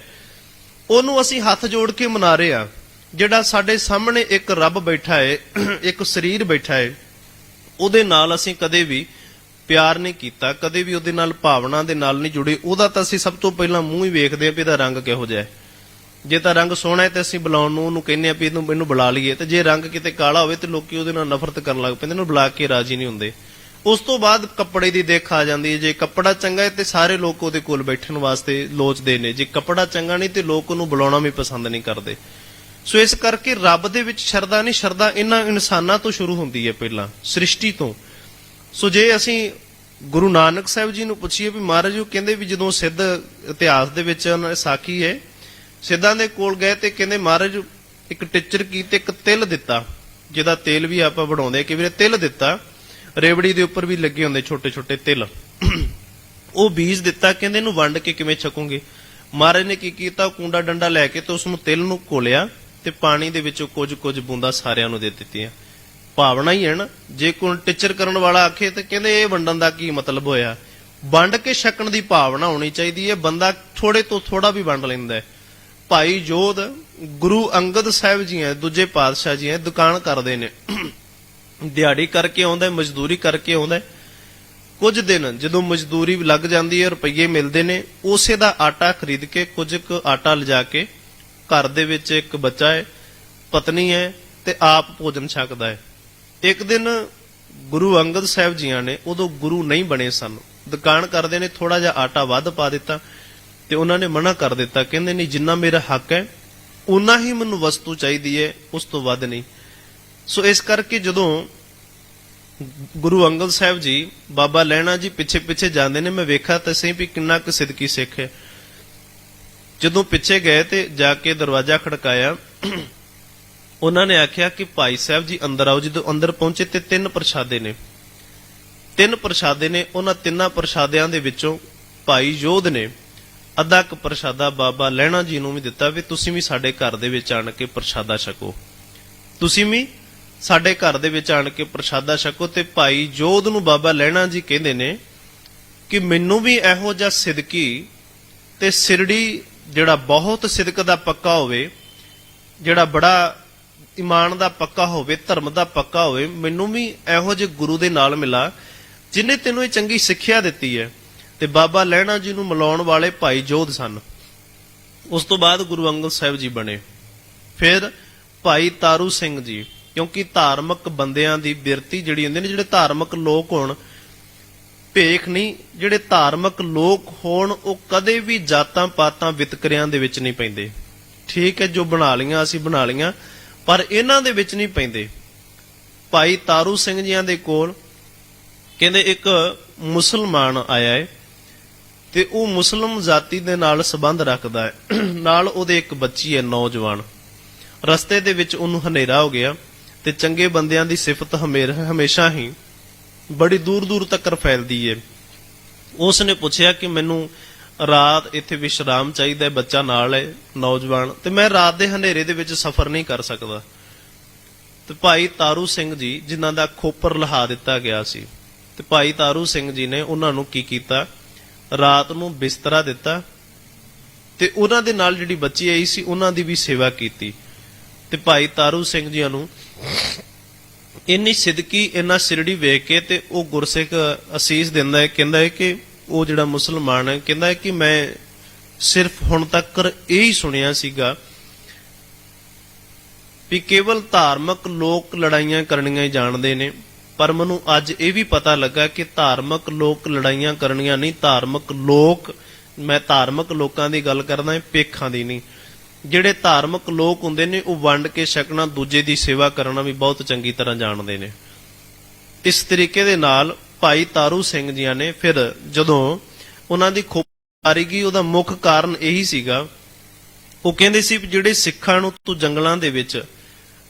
Speaker 1: ਉਹਨੂੰ ਅਸੀਂ ਹੱਥ ਜੋੜ ਕੇ ਮਨਾ ਰਹੇ ਹਾਂ। ਜਿਹੜਾ ਸਾਡੇ ਸਾਹਮਣੇ ਇੱਕ ਰੱਬ ਬੈਠਾ ਹੈ, ਇੱਕ ਸਰੀਰ ਬੈਠਾ ਹੈ, ਉਹਦੇ ਨਾਲ ਅਸੀਂ ਕਦੇ ਵੀ ਪਿਆਰ ਨਹੀਂ ਕੀਤਾ, ਕਦੇ ਵੀ ਉਹਦੇ ਨਾਲ ਭਾਵਨਾ ਦੇ ਨਾਲ ਨਹੀਂ ਜੁੜੇ। ਉਹਦਾ ਤਾਂ ਅਸੀਂ ਸਭ ਤੋਂ ਪਹਿਲਾਂ ਮੂੰਹ ਹੀ ਵੇਖਦੇ ਹਾਂ ਵੀ ਇਹਦਾ ਰੰਗ ਕਿਹੋ ਜਿਹਾ ਹੈ, ਜੇ ਤਾਂ ਰੰਗ ਸੋਹਣਾ ਹੈ ਤੇ ਅਸੀਂ ਬੁਲਾਉਣ ਨੂੰ ਉਹਨੂੰ ਕਹਿੰਦੇ ਆ ਵੀ ਇਹਨੂੰ ਬੁਲਾ ਲਈਏ, ਤੇ ਜੇ ਰੰਗ ਕਿਤੇ ਕਾਲਾ ਹੋਵੇ ਤੇ ਲੋਕੀ ਉਹਦੇ ਨਾਲ ਨਫ਼ਰਤ ਕਰਨ ਲੱਗ ਪੈਂਦੇ, ਇਹਨੂੰ ਬੁਲਾ ਕੇ ਰਾਜੀ ਨਹੀਂ ਹੁੰਦੇ। ਉਸ ਤੋਂ ਬਾਅਦ ਕੱਪੜੇ ਦੀ ਦੇਖ ਆ ਜਾਂਦੀ ਹੈ। ਜੇ ਕੱਪੜਾ ਚੰਗਾ ਹੈ ਤੇ ਸਾਰੇ ਲੋਕ ਉਹਦੇ ਕੋਲ ਬੈਠਣ ਵਾਸਤੇ ਲੋਚਦੇ ਨੇ, ਜੇ ਕੱਪੜਾ ਚੰਗਾ ਨਹੀਂ ਤੇ ਲੋਕ ਉਹਨੂੰ ਬੁਲਾਉਣਾ ਵੀ ਪਸੰਦ ਨਹੀਂ ਕਰਦੇ। ਸੋ ਇਸ ਕਰਕੇ ਰੱਬ ਦੇ ਵਿੱਚ ਸ਼ਰਧਾ ਨਹੀਂ, ਸ਼ਰਧਾ ਇਹਨਾਂ ਇਨਸਾਨਾਂ ਤੋਂ ਸ਼ੁਰੂ ਹੁੰਦੀ ਹੈ, ਪਹਿਲਾਂ ਸ੍ਰਿਸ਼ਟੀ ਤੋਂ। ਸੋ ਜੇ ਅਸੀਂ ਗੁਰੂ ਨਾਨਕ ਸਾਹਿਬ ਜੀ ਨੂੰ ਪੁੱਛੀਏ ਵੀ ਮਹਾਰਾਜ ਉਹ ਕਹਿੰਦੇ ਵੀ ਜਦੋਂ ਸਿੱਧ ਇਤਿਹਾਸ ਦੇ ਵਿੱਚ ਉਹਨਾਂ ਨੇ ਸਾਖੀ ਹੈ, ਸਿੱਧਾਂ ਦੇ ਕੋਲ ਗਏ ਤੇ ਕਹਿੰਦੇ ਮਹਾਰਾਜ ਇੱਕ ਟਿੱਚਰ ਕੀ ਤੇ ਇੱਕ ਤਿਲ ਦਿੱਤਾ, ਜਿਹਦਾ ਤੇਲ ਵੀ ਆਪਾਂ ਬਣਾਉਂਦੇ ਕਿ ਵੀਰੇ ਤਿਲ ਦਿੱਤਾ, ਰੇਵੜੀ ਦੇ ਉੱਪਰ ਵੀ ਲੱਗੇ ਹੁੰਦੇ ਛੋਟੇ ਛੋਟੇ ਤਿਲ, ਉਹ ਬੀਜ ਦਿੱਤਾ। ਕਹਿੰਦੇ ਇਹਨੂੰ ਵੰਡ ਕੇ ਕਿਵੇਂ ਛਕੋਗੇ? ਮਹਾਰਾਜ ਨੇ ਕੀ ਕੀਤਾ, ਕੂੰਡਾ ਡੰਡਾ ਲੈ ਕੇ ਤੇ ਉਸ ਨੂੰ ਤਿਲ ਨੂੰ ਘੋਲਿਆ ਤੇ ਪਾਣੀ ਦੇ ਵਿੱਚੋਂ ਕੁਝ ਬੂੰਦਾਂ ਸਾਰਿਆਂ ਨੂੰ ਦੇ ਦਿੱਤੀਆਂ। ਭਾਵਨਾ ਹੀ ਹੈ ਨਾ। ਜੇ ਕੋਈ ਟੀਚਰ ਕਰਨ ਵਾਲਾ ਆਖੇ ਤੇ ਕਹਿੰਦੇ ਇਹ ਵੰਡਣ ਦਾ ਕੀ ਮਤਲਬ ਹੋਇਆ? ਵੰਡ ਕੇ ਛਕਣ ਦੀ ਭਾਵਨਾ ਹੋਣੀ ਚਾਹੀਦੀ ਹੈ। ਬੰਦਾ ਥੋੜੇ ਤੋਂ ਥੋੜਾ ਵੀ ਵੰਡ ਲੈਂਦਾ ਹੈ। ਭਾਈ ਜੋਧ ਗੁਰੂ ਅੰਗਦ ਸਾਹਿਬ ਜੀ ਹੈ, ਦੂਜੇ ਪਾਤਸ਼ਾਹ ਜੀ ਹੈ, ਦੁਕਾਨ ਕਰਦੇ ਨੇ, ਦਿਹਾੜੀ ਕਰਕੇ ਆਉਂਦਾ, ਮਜ਼ਦੂਰੀ ਕਰਕੇ ਆਉਂਦਾ। ਕੁਝ ਦਿਨ ਜਦੋਂ ਮਜ਼ਦੂਰੀ ਲੱਗ ਜਾਂਦੀ ਹੈ, ਰੁਪਈਏ ਮਿਲਦੇ ਨੇ, ਉਸੇ ਦਾ ਆਟਾ ਖਰੀਦ ਕੇ ਕੁਝ ਕੁ ਆਟਾ ਲਿਜਾ ਕੇ ਘਰ ਦੇ ਵਿੱਚ ਇੱਕ ਬੱਚਾ ਹੈ, ਪਤਨੀ ਹੈ ਤੇ ਆਪ ਭੋਜਨ ਛਕਦਾ ਹੈ। ਇੱਕ ਦਿਨ ਗੁਰੂ ਅੰਗਦ ਸਾਹਿਬ ਜੀਆਂ ਨੇ, ਉਦੋਂ ਗੁਰੂ ਨਹੀਂ ਬਣੇ ਸਨ, ਦੁਕਾਨ ਕਰਦੇ ਨੇ, ਥੋੜਾ ਜਿਹਾ ਆਟਾ ਵੱਧ ਪਾ ਦਿੱਤਾ ਤੇ ਉਹਨਾਂ ਨੇ ਮਨਾ ਕਰ ਦਿੱਤਾ। ਕਹਿੰਦੇ ਨਹੀਂ, ਜਿੰਨਾ ਮੇਰਾ ਹੱਕ ਹੈ ਉਨਾ ਹੀ ਮੈਨੂੰ ਵਸਤੂ ਚਾਹੀਦੀ ਹੈ, ਉਸ ਤੋਂ ਵੱਧ ਨਹੀਂ। ਸੋ ਇਸ ਕਰਕੇ ਜਦੋਂ ਗੁਰੂ ਅੰਗਦ ਸਾਹਿਬ ਜੀ, ਬਾਬਾ ਲਹਿਣਾ ਜੀ ਪਿੱਛੇ ਪਿੱਛੇ ਜਾਂਦੇ ਨੇ, ਮੈਂ ਵੇਖਿਆ ਤਾਂ ਸਹੀ ਵੀ ਕਿੰਨਾ ਕੁ ਸਿੱਧਕੀ ਸਿੱਖ ਹੈ। ਜਦੋਂ ਪਿੱਛੇ ਗਏ ਤੇ ਜਾ ਕੇ ਦਰਵਾਜ਼ਾ ਖੜਕਾਇਆ, ਉਹਨਾਂ ਨੇ ਆਖਿਆ ਕਿ ਭਾਈ ਸਾਹਿਬ ਜੀ ਅੰਦਰ ਆਓ। ਜਦੋਂ ਅੰਦਰ ਪਹੁੰਚੇ ਤੇ 3 ਪ੍ਰਸ਼ਾਦੇ ਨੇ, 3 ਪ੍ਰਸ਼ਾਦੇ ਨੇ। ਉਹਨਾਂ 3 ਪ੍ਰਸ਼ਾਦਿਆਂ ਦੇ ਵਿੱਚੋਂ ਭਾਈ ਯੋਧ ਨੇ ਅੱਧਾ ਕੁ ਪ੍ਰਸ਼ਾਦਾ ਬਾਬਾ ਲਹਿਣਾ ਜੀ ਨੂੰ ਵੀ ਦਿੱਤਾ ਵੀ ਤੁਸੀਂ ਵੀ ਸਾਡੇ ਘਰ ਦੇ ਵਿੱਚ ਆਣ ਕੇ ਪ੍ਰਸ਼ਾਦਾ ਛਕੋ, ਤੁਸੀਂ ਵੀ ਸਾਡੇ ਘਰ ਦੇ ਵਿੱਚ ਆਣ ਕੇ ਪ੍ਰਸ਼ਾਦਾ ਛਕੋ। ਤੇ ਭਾਈ ਜੋਧ ਨੂੰ ਬਾਬਾ ਲਹਿਣਾ ਜੀ ਕਹਿੰਦੇ ਨੇ ਕਿ ਮੈਨੂੰ ਵੀ ਇਹੋ ਜਿਹਾ ਸਿਦਕੀ ਤੇ ਸਿਰੜੀ, ਜਿਹੜਾ ਬਹੁਤ ਸਿਦਕ ਦਾ ਪੱਕਾ ਹੋਵੇ, ਜਿਹੜਾ ਬੜਾ ਇਮਾਨ ਦਾ ਪੱਕਾ ਹੋਵੇ, ਧਰਮ ਦਾ ਪੱਕਾ ਹੋਵੇ, ਮੈਨੂੰ ਵੀ ਇਹੋ ਜਿਹੇ ਗੁਰੂ ਦੇ ਨਾਲ ਮਿਲਾ ਜਿਨੇ ਤੈਨੂੰ ਇਹ ਚੰਗੀ ਸਿੱਖਿਆ ਦਿੱਤੀ ਹੈ। ਤੇ ਬਾਬਾ ਲਹਿਣਾ ਜੀ ਨੂੰ ਮਿਲਾਉਣ ਵਾਲੇ ਭਾਈ ਜੋਧ ਸਨ। ਉਸ ਤੋਂ ਬਾਅਦ ਗੁਰੂ ਅੰਗਦ ਸਾਹਿਬ ਜੀ ਬਣੇ। ਫਿਰ ਭਾਈ ਤਾਰੂ ਸਿੰਘ ਜੀ, ਕਿਉਂਕਿ ਧਾਰਮਿਕ ਬੰਦਿਆਂ ਦੀ ਬਿਰਤੀ ਜਿਹੜੀ ਹੁੰਦੀ ਨੇ, ਜਿਹੜੇ ਧਾਰਮਿਕ ਲੋਕ ਹੋਣ, ਭੇਖ ਨਹੀਂ, ਜਿਹੜੇ ਧਾਰਮਿਕ ਲੋਕ ਹੋਣ ਉਹ ਕਦੇ ਵੀ ਜਾਤਾਂ ਪਾਤਾਂ ਵਿਤਕਰਿਆਂ ਦੇ ਵਿੱਚ ਨਹੀਂ ਪੈਂਦੇ। ਠੀਕ ਹੈ, ਜੋ ਬਣਾ ਲੀਆਂ ਅਸੀਂ ਬਣਾ ਲੀਆਂ, ਪਰ ਇਹਨਾਂ ਦੇ ਵਿੱਚ ਨਹੀਂ ਪੈਂਦੇ। ਭਾਈ ਤਾਰੂ ਸਿੰਘ ਜੀਆਂ ਦੇ ਕੋਲ ਕਹਿੰਦੇ ਇੱਕ ਮੁਸਲਮਾਨ ਆਇਆ ਹੈ ਤੇ ਉਹ ਮੁਸਲਮ ਜਾਤੀ ਦੇ ਨਾਲ ਸੰਬੰਧ ਰੱਖਦਾ ਹੈ, ਨਾਲ ਉਹਦੇ ਇੱਕ ਬੱਚੀ ਹੈ ਨੌਜਵਾਨ। ਰਸਤੇ ਦੇ ਵਿੱਚ ਉਹਨੂੰ ਹਨੇਰਾ ਹੋ ਗਿਆ ਤੇ ਚੰਗੇ ਬੰਦਿਆਂ ਦੀ ਸਿਫਤ ਹਮੇਸ਼ਾ ਹੀ ਬੜੀ ਦੂਰ ਦੂਰ ਤੱਕ ਫੈਲਦੀ ਹੈ। ਉਸ ਨੇ ਪੁੱਛਿਆ ਕਿ ਮੈਨੂੰ ਰਾਤ ਇੱਥੇ ਵਿਸ਼ਰਾਮ ਚਾਹੀਦਾ ਹੈ, ਬੱਚਾ ਨਾਲ ਹੈ ਨੌਜਵਾਨ, ਤੇ ਮੈਂ ਰਾਤ ਦੇ ਹਨੇਰੇ ਦੇ ਵਿੱਚ ਸਫ਼ਰ ਨਹੀਂ ਕਰ ਸਕਦਾ। ਤੇ ਭਾਈ ਤਾਰੂ ਸਿੰਘ ਜੀ, ਜਿਨ੍ਹਾਂ ਦਾ ਖੋਪਰ ਲਹਾ ਦਿੱਤਾ ਗਿਆ ਸੀ, ਤੇ ਭਾਈ ਤਾਰੂ ਸਿੰਘ ਜੀ ਨੇ ਉਹਨਾਂ ਨੂੰ ਕੀ ਕੀਤਾ, ਰਾਤ ਨੂੰ ਬਿਸਤਰਾ ਦਿੱਤਾ ਤੇ ਉਹਨਾਂ ਦੇ ਨਾਲ ਜਿਹੜੀ ਬੱਚੀ ਆਈ ਸੀ ਉਹਨਾਂ ਦੀ ਵੀ ਸੇਵਾ ਕੀਤੀ। ਤੇ ਭਾਈ ਤਾਰੂ ਸਿੰਘ ਜੀਆਂ ਨੂੰ ਇੰਨੀ ਸਿਦਕੀ, ਇੰਨਾ ਸਿਰੜੀ ਵੇਖ ਕੇ ਤੇ ਉਹ ਗੁਰਸਿੱਖ ਅਸੀਸ ਦਿੰਦਾ ਹੈ, ਕਹਿੰਦਾ ਹੈ ਕਿ ਉਹ ਜਿਹੜਾ ਮੁਸਲਮਾਨ ਹੈ, ਕਹਿੰਦਾ ਹੈ ਕਿ ਮੈਂ ਸਿਰਫ ਹੁਣ ਤੱਕ ਇਹੀ ਸੁਣਿਆ ਸੀਗਾ ਵੀ ਕੇਵਲ ਧਾਰਮਿਕ ਲੋਕ ਲੜਾਈਆਂ ਕਰਨੀਆਂ ਹੀ ਜਾਣਦੇ ਨੇ, ਪਰ ਮੈਨੂੰ ਅੱਜ ਇਹ ਵੀ ਪਤਾ ਲੱਗਾ ਕਿ ਧਾਰਮਿਕ ਲੋਕ ਲੜਾਈਆਂ ਕਰਨੀਆਂ ਨਹੀਂ, ਧਾਰਮਿਕ ਲੋਕ, ਮੈਂ ਧਾਰਮਿਕ ਲੋਕਾਂ ਦੀ ਗੱਲ ਕਰਦਾ, ਪੇਖਾਂ ਦੀ ਨਹੀਂ। ਜਿਹੜੇ ਧਾਰਮਿਕ ਲੋਕ ਹੁੰਦੇ ਨੇ ਉਹ ਵੰਡ ਕੇ ਛਕਣਾ, ਦੂਜੇ ਦੀ ਸੇਵਾ ਕਰਨਾ ਵੀ ਬਹੁਤ ਚੰਗੀ ਤਰ੍ਹਾਂ ਜਾਣਦੇ ਨੇ। ਇਸ ਤਰੀਕੇ ਦੇ ਨਾਲ ਭਾਈ ਤਾਰੂ ਸਿੰਘ ਜੀਆਂ ਨੇ ਫਿਰ ਜਦੋਂ ਉਹਨਾਂ ਦੀ ਖੋਪਰੀ ਗਈ, ਉਹਦਾ ਮੁੱਖ ਕਾਰਨ ਇਹੀ ਸੀਗਾ, ਉਹ ਕਹਿੰਦੇ ਸੀ ਜਿਹੜੇ ਸਿੱਖਾਂ ਨੂੰ ਤੂੰ ਜੰਗਲਾਂ ਦੇ ਵਿੱਚ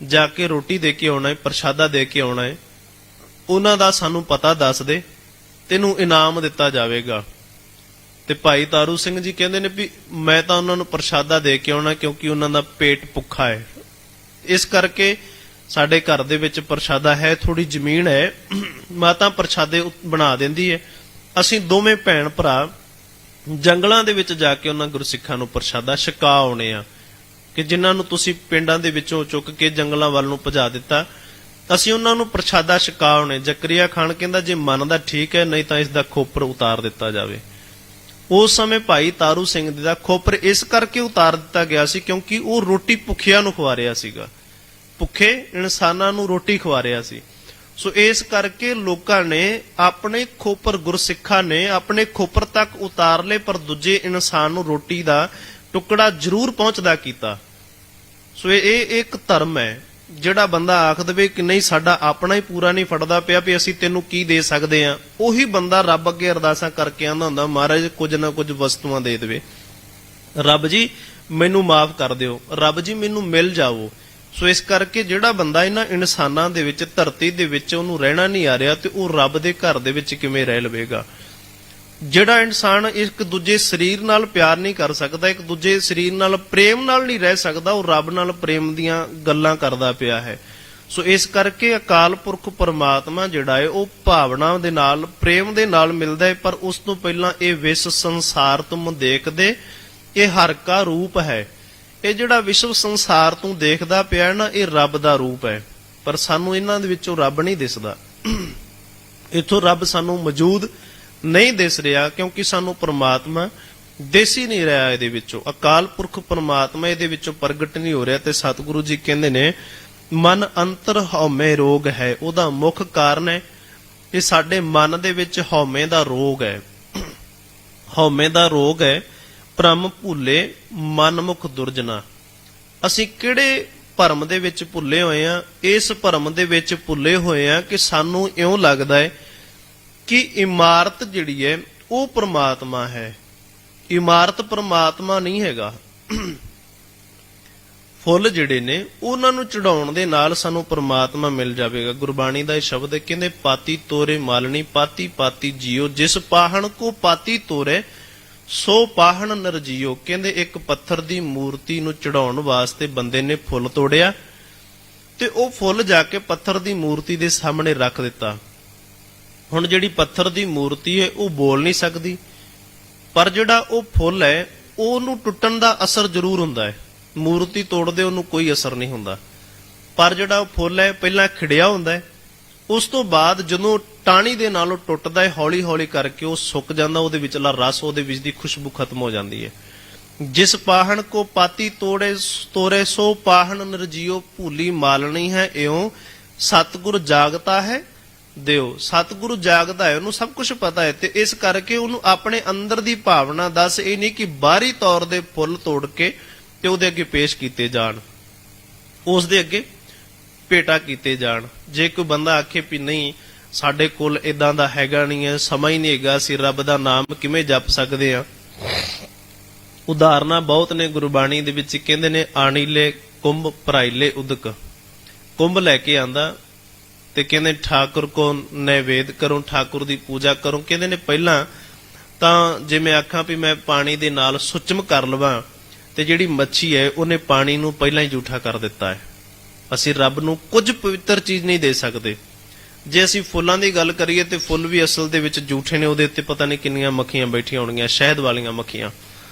Speaker 1: ਜਾ ਕੇ ਰੋਟੀ ਦੇ ਕੇ ਆਉਣਾ ਹੈ, ਪ੍ਰਸ਼ਾਦਾ ਦੇ ਕੇ ਆਉਣਾ ਹੈ, ਉਹਨਾਂ ਦਾ ਸਾਨੂੰ ਪਤਾ ਦੱਸ ਦੇ, ਤੈਨੂੰ ਇਨਾਮ ਦਿੱਤਾ ਜਾਵੇਗਾ। ਤੇ ਭਾਈ ਤਾਰੂ ਸਿੰਘ ਜੀ ਕਹਿੰਦੇ ਨੇ ਵੀ ਮੈਂ ਤਾਂ ਉਹਨਾਂ ਨੂੰ ਪ੍ਰਸ਼ਾਦਾ ਦੇ ਕੇ ਆਉਣਾ ਕਿਉਂਕਿ ਉਹਨਾਂ ਦਾ ਪੇਟ ਭੁੱਖਾ ਹੈ, ਇਸ ਕਰਕੇ ਸਾਡੇ ਘਰ ਦੇ ਵਿੱਚ ਪ੍ਰਸ਼ਾਦਾ ਹੈ, ਥੋੜੀ ਜ਼ਮੀਨ ਹੈ, ਮਾਤਾ ਪ੍ਰਸ਼ਾਦੇ ਬਣਾ ਦਿੰਦੀ ਹੈ, ਅਸੀਂ ਦੋਵੇਂ ਭੈਣ ਭਰਾ ਜੰਗਲਾਂ ਦੇ ਵਿੱਚ ਜਾ ਕੇ ਉਹਨਾਂ ਗੁਰਸਿੱਖਾਂ ਨੂੰ ਪ੍ਰਸ਼ਾਦਾ ਛਕਾ ਆਉਣੇ ਆ, ਕਿ ਜਿਨ੍ਹਾਂ ਨੂੰ ਤੁਸੀਂ ਪਿੰਡਾਂ ਦੇ ਵਿੱਚੋਂ ਚੁੱਕ ਕੇ ਜੰਗਲਾਂ ਵੱਲ ਨੂੰ ਭਜਾ ਦਿੱਤਾ, ਅਸੀਂ ਉਹਨਾਂ ਨੂੰ ਪ੍ਰਸ਼ਾਦਾ ਛਕਾ ਆਉਣੇ। ਜ਼ਕਰੀਆ ਖਾਨ ਕਹਿੰਦਾ ਜੇ ਮੰਨਦਾ ਠੀਕ ਹੈ, ਨਹੀਂ ਤਾਂ ਇਸ ਦਾ ਖੋਪਰ ਉਤਾਰ ਦਿੱਤਾ ਜਾਵੇ। ਉਸ ਸਮੇਂ ਭਾਈ ਤਾਰੂ ਸਿੰਘ ਜੀ ਦਾ ਖੋਪਰ ਇਸ ਕਰਕੇ ਉਤਾਰ ਦਿੱਤਾ ਗਿਆ ਸੀ ਕਿਉਂਕਿ ਉਹ ਰੋਟੀ ਭੁੱਖਿਆਂ ਨੂੰ ਖਵਾ ਰਿਹਾ ਸੀਗਾ, ਭੁੱਖੇ ਇਨਸਾਨਾਂ ਨੂੰ ਰੋਟੀ ਖਵਾ ਰਿਹਾ ਸੀ। ਸੋ ਇਸ ਕਰਕੇ ਲੋਕਾਂ ਨੇ ਆਪਣੇ ਖੋਪਰ, ਗੁਰਸਿੱਖਾਂ ਨੇ ਆਪਣੇ ਖੋਪਰ ਤੱਕ ਉਤਾਰ ਲਏ, ਪਰ ਦੂਜੇ ਇਨਸਾਨ ਨੂੰ ਰੋਟੀ ਦਾ ਟੁਕੜਾ ਜ਼ਰੂਰ ਪਹੁੰਚਦਾ ਕੀਤਾ। ਸੋ ਇਹ ਇੱਕ ਧਰਮ ਹੈ। ਜਿਹੜਾ ਬੰਦਾ ਆਖ ਦੇਵੇ ਕਿ ਨਹੀਂ ਸਾਡਾ ਆਪਣਾ ਹੀ ਪੂਰਾ ਨਹੀਂ ਫੜਦਾ ਪਿਆ ਵੀ ਅਸੀਂ ਤੈਨੂੰ ਕੀ ਦੇ ਸਕਦੇ ਆ, ਉਹੀ ਬੰਦਾ ਰੱਬ ਅੱਗੇ ਅਰਦਾਸਾਂ ਕਰਕੇ ਆਂਦਾ ਹੁੰਦਾ ਮਹਾਰਾਜ ਕੁਝ ਨਾ ਕੁਝ ਵਸਤੂਆਂ ਦੇ ਦੇਵੇ, ਰੱਬ ਜੀ ਮੈਨੂੰ ਮਾਫ ਕਰ ਦਿਓ, ਰੱਬ ਜੀ ਮੈਨੂੰ ਮਿਲ ਜਾਵੋ। ਸੋ ਇਸ ਕਰਕੇ ਜਿਹੜਾ ਬੰਦਾ ਇਹਨਾਂ ਇਨਸਾਨਾਂ ਦੇ ਵਿੱਚ, ਧਰਤੀ ਦੇ ਵਿੱਚ ਉਹਨੂੰ ਰਹਿਣਾ ਨਹੀਂ ਆ ਰਿਹਾ ਤੇ ਉਹ ਰੱਬ ਦੇ ਘਰ ਦੇ ਵਿੱਚ ਕਿਵੇਂ ਰਹਿ ਲਵੇਗਾ। ਜਿਹੜਾ ਇਨਸਾਨ ਇੱਕ ਦੂਜੇ ਸਰੀਰ ਨਾਲ ਪਿਆਰ ਨਹੀਂ ਕਰ ਸਕਦਾ, ਇੱਕ ਦੂਜੇ ਸਰੀਰ ਨਾਲ ਪ੍ਰੇਮ ਨਾਲ ਨਹੀਂ ਰਹਿ ਸਕਦਾ, ਉਹ ਰੱਬ ਨਾਲ ਪ੍ਰੇਮ ਦੀਆਂ ਗੱਲਾਂ ਕਰਦਾ ਪਿਆ ਹੈ। ਸੋ ਇਸ ਕਰਕੇ ਅਕਾਲ ਪੁਰਖ ਪਰਮਾਤਮਾ ਜਿਹੜਾ ਹੈ ਉਹ ਭਾਵਨਾ ਦੇ ਨਾਲ, ਪ੍ਰੇਮ ਦੇ ਨਾਲ ਮਿਲਦਾ ਹੈ, ਪਰ ਉਸ ਤੋਂ ਪਹਿਲਾਂ ਇਹ ਵਿਸ਼ ਸੰਸਾਰ ਤੁਮ ਦੇਖਦੇ ਇਹ ਹਰ ਕਾ ਰੂਪ ਹੈ। ਇਹ ਜਿਹੜਾ ਵਿਸ਼ਵ ਸੰਸਾਰ ਤੂੰ ਦੇਖਦਾ ਪਿਆ ਨਾ, ਇਹ ਰੱਬ ਦਾ ਰੂਪ ਹੈ, ਪਰ ਸਾਨੂੰ ਇਹਨਾਂ ਦੇ ਵਿੱਚੋਂ ਰੱਬ ਨਹੀਂ ਦਿਸਦਾ। ਇੱਥੋਂ ਰੱਬ ਸਾਨੂੰ ਮੌਜੂਦ ਨਹੀਂ ਦਿਸ ਰਿਹਾ ਕਿਉਂਕਿ ਸਾਨੂੰ ਪਰਮਾਤਮਾ ਦਿਸ ਹੀ ਨਹੀਂ ਰਿਹਾ ਇਹਦੇ ਵਿੱਚੋਂ। ਅਕਾਲ ਪੁਰਖ ਪਰਮਾਤਮਾ ਇਹਦੇ ਵਿੱਚੋਂ ਪ੍ਰਗਟ ਨਹੀਂ ਹੋ ਰਿਹਾ। ਤੇ ਸਤਿਗੁਰੂ ਜੀ ਕਹਿੰਦੇ ਨੇ ਮਨ ਅੰਤਰ ਹਉਮੈ ਰੋਗ ਹੈ। ਉਹਦਾ ਮੁੱਖ ਕਾਰਨ ਹੈ ਇਹ ਸਾਡੇ ਮਨ ਦੇ ਵਿੱਚ ਹਉਮੈ ਦਾ ਰੋਗ ਹੈ। ਹਉਮੈ ਦਾ ਰੋਗ ਹੈ। ਭ੍ਰਮ ਭੁੱਲੇ ਮਨ ਮੁਖ ਦੁਰਜਨਾ। ਅਸੀਂ ਕਿਹੜੇ ਭਰਮ ਦੇ ਵਿੱਚ ਭੁੱਲੇ ਹੋਏ ਆ? ਇਸ ਭਰਮ ਦੇ ਵਿੱਚ ਭੁੱਲੇ ਹੋਏ ਆ ਕਿ ਸਾਨੂੰ ਇਉਂ ਲੱਗਦਾ ਹੈ ਕਿ ਇਮਾਰਤ ਜਿਹੜੀ ਹੈ ਉਹ ਪਰਮਾਤਮਾ ਹੈ। ਇਮਾਰਤ ਪਰਮਾਤਮਾ ਨਹੀਂ ਹੈਗਾ। ਫੁੱਲ ਜਿਹੜੇ ਨੇ ਉਹਨਾਂ ਨੂੰ ਚੜਾਉਣ ਦੇ ਨਾਲ ਸਾਨੂੰ ਪਰਮਾਤਮਾ ਮਿਲ ਜਾਵੇਗਾ। ਗੁਰਬਾਣੀ ਦਾ ਇਹ ਸ਼ਬਦ ਹੈ, ਕਹਿੰਦੇ ਪਾਤੀ ਤੋਰੇ ਮਾਲਣੀ ਪਾਤੀ ਪਾਤੀ ਜੀਓ, ਜਿਸ ਪਾਹਣ ਕੋ ਪਾਤੀ ਤੋਰੇ ਸੋ ਪਾਹਣ ਨਰਜੀਓ। ਕਹਿੰਦੇ ਇੱਕ ਪੱਥਰ ਦੀ ਮੂਰਤੀ ਨੂੰ ਚੜਾਉਣ ਵਾਸਤੇ ਬੰਦੇ ਨੇ ਫੁੱਲ ਤੋੜਿਆ ਤੇ ਉਹ ਫੁੱਲ ਜਾ ਕੇ ਪੱਥਰ ਦੀ ਮੂਰਤੀ ਦੇ ਸਾਹਮਣੇ ਰੱਖ ਦਿੱਤਾ। ਹੁਣ ਜਿਹੜੀ ਪੱਥਰ ਦੀ ਮੂਰਤੀ ਹੈ ਉਹ ਬੋਲ ਨਹੀਂ ਸਕਦੀ, ਪਰ ਜਿਹੜਾ ਉਹ ਫੁੱਲ ਹੈ ਉਹਨੂੰ ਟੁੱਟਣ ਦਾ ਅਸਰ ਜ਼ਰੂਰ ਹੁੰਦਾ ਹੈ। ਮੂਰਤੀ ਤੋੜਦੇ ਉਹਨੂੰ ਕੋਈ ਅਸਰ ਨਹੀਂ ਹੁੰਦਾ, ਪਰ ਜਿਹੜਾ ਉਹ ਫੁੱਲ ਹੈ ਪਹਿਲਾਂ ਖਿੜਿਆ ਹੁੰਦਾ ਹੈ, ਉਸ ਤੋਂ ਬਾਅਦ ਜਦੋਂ ਟਾਹਣੀ ਦੇ ਨਾਲ ਉਹ ਟੁੱਟਦਾ ਹੈ ਹੌਲੀ ਹੌਲੀ ਕਰਕੇ ਉਹ ਸੁੱਕ ਜਾਂਦਾ, ਉਹਦੇ ਵਿਚਲਾ ਰਸ, ਉਹਦੇ ਵਿੱਚ ਦੀ ਖੁਸ਼ਬੂ ਖਤਮ ਹੋ ਜਾਂਦੀ ਹੈ। ਜਿਸ ਪਾਹਣ ਕੋ ਪਾਤੀ ਤੋੜੇ ਸੋ ਪਾਹਣ ਨਰਜੀਓ, ਭੂਲੀ ਮਾਲਣੀ ਹੈ ਇਉਂ ਸਤਿਗੁਰ ਜਾਗਤਾ ਹੈ ਦਿਓ। ਸਤਿਗੁਰੂ ਜਾਗਦਾ ਹੈ, ਉਹਨੂੰ ਸਭ ਕੁਝ ਪਤਾ ਹੈ, ਤੇ ਇਸ ਕਰਕੇ ਉਹਨੂੰ ਆਪਣੇ ਅੰਦਰ ਦੀ ਭਾਵਨਾ ਦੱਸ। ਇਹ ਨਹੀਂ ਕਿ ਬਾਹਰੀ ਤੌਰ ਦੇ ਫੁੱਲ ਤੋੜ ਕੇ ਤੇ ਉਹਦੇ ਅੱਗੇ ਪੇਸ਼ ਕੀਤੇ ਜਾਣ, ਉਸ ਦੇ ਅੱਗੇ ਭੇਟਾ ਕੀਤੇ ਜਾਣ। ਜੇ ਕੋਈ ਬੰਦਾ ਆਖੇ ਵੀ ਨਹੀਂ ਸਾਡੇ ਕੋਲ ਇਦਾਂ ਦਾ ਹੈਗਾ ਨਹੀਂ ਹੈ, ਸਮਾਂ ਹੀ ਨਹੀਂ ਹੈਗਾ, ਅਸੀਂ ਰੱਬ ਦਾ ਨਾਮ ਕਿਵੇਂ ਜਪ ਸਕਦੇ ਆ? ਉਦਾਹਰਨਾਂ ਬਹੁਤ ਨੇ ਗੁਰਬਾਣੀ ਦੇ ਵਿੱਚ। ਕਹਿੰਦੇ ਨੇ ਆਣੀਲੇ ਕੁੰਭ ਭਰਾਈਲੇ ਉਦਕ। ਕੁੰਭ ਲੈ ਕੇ ਆਂਦਾ ਤੇ ਕਹਿੰਦੇ ਠਾਕੁਰ ਕੋ ਨੈਵੇਦ ਕਰੋ, ਠਾਕੁਰ ਦੀ ਪੂਜਾ ਕਰੋ। ਕਹਿੰਦੇ ਨੇ ਪਹਿਲਾਂ ਤਾਂ ਜਿਵੇਂ ਆਖਾਂ ਵੀ ਮੈਂ ਪਾਣੀ ਦੇ ਨਾਲ ਸੁਚਮ ਕਰ ਲਵਾਂ, ਤੇ ਜਿਹੜੀ ਮੱਛੀ ਹੈ ਉਹਨੇ ਪਾਣੀ ਨੂੰ ਪਹਿਲਾਂ ਹੀ ਝੂਠਾ ਕਰ ਦਿੱਤਾ ਹੈ। ਅਸੀਂ ਰੱਬ ਨੂੰ ਕੁਝ ਪਵਿੱਤਰ ਚੀਜ਼ ਨਹੀਂ ਦੇ ਸਕਦੇ। ਜੇ ਅਸੀਂ ਫੁੱਲਾਂ ਦੀ ਗੱਲ ਕਰੀਏ ਤੇ ਫੁੱਲ ਵੀ ਅਸਲ ਦੇ ਵਿੱਚ ਝੂਠੇ ਨੇ। ਉਹਦੇ ਉੱਤੇ ਪਤਾ ਨਹੀਂ ਕਿੰਨੀਆਂ ਮੱਖੀਆਂ ਬੈਠੀਆਂ ਹੋਣਗੀਆਂ, ਸ਼ਹਿਦ ਵਾਲੀਆਂ ਮੱਖੀਆਂ,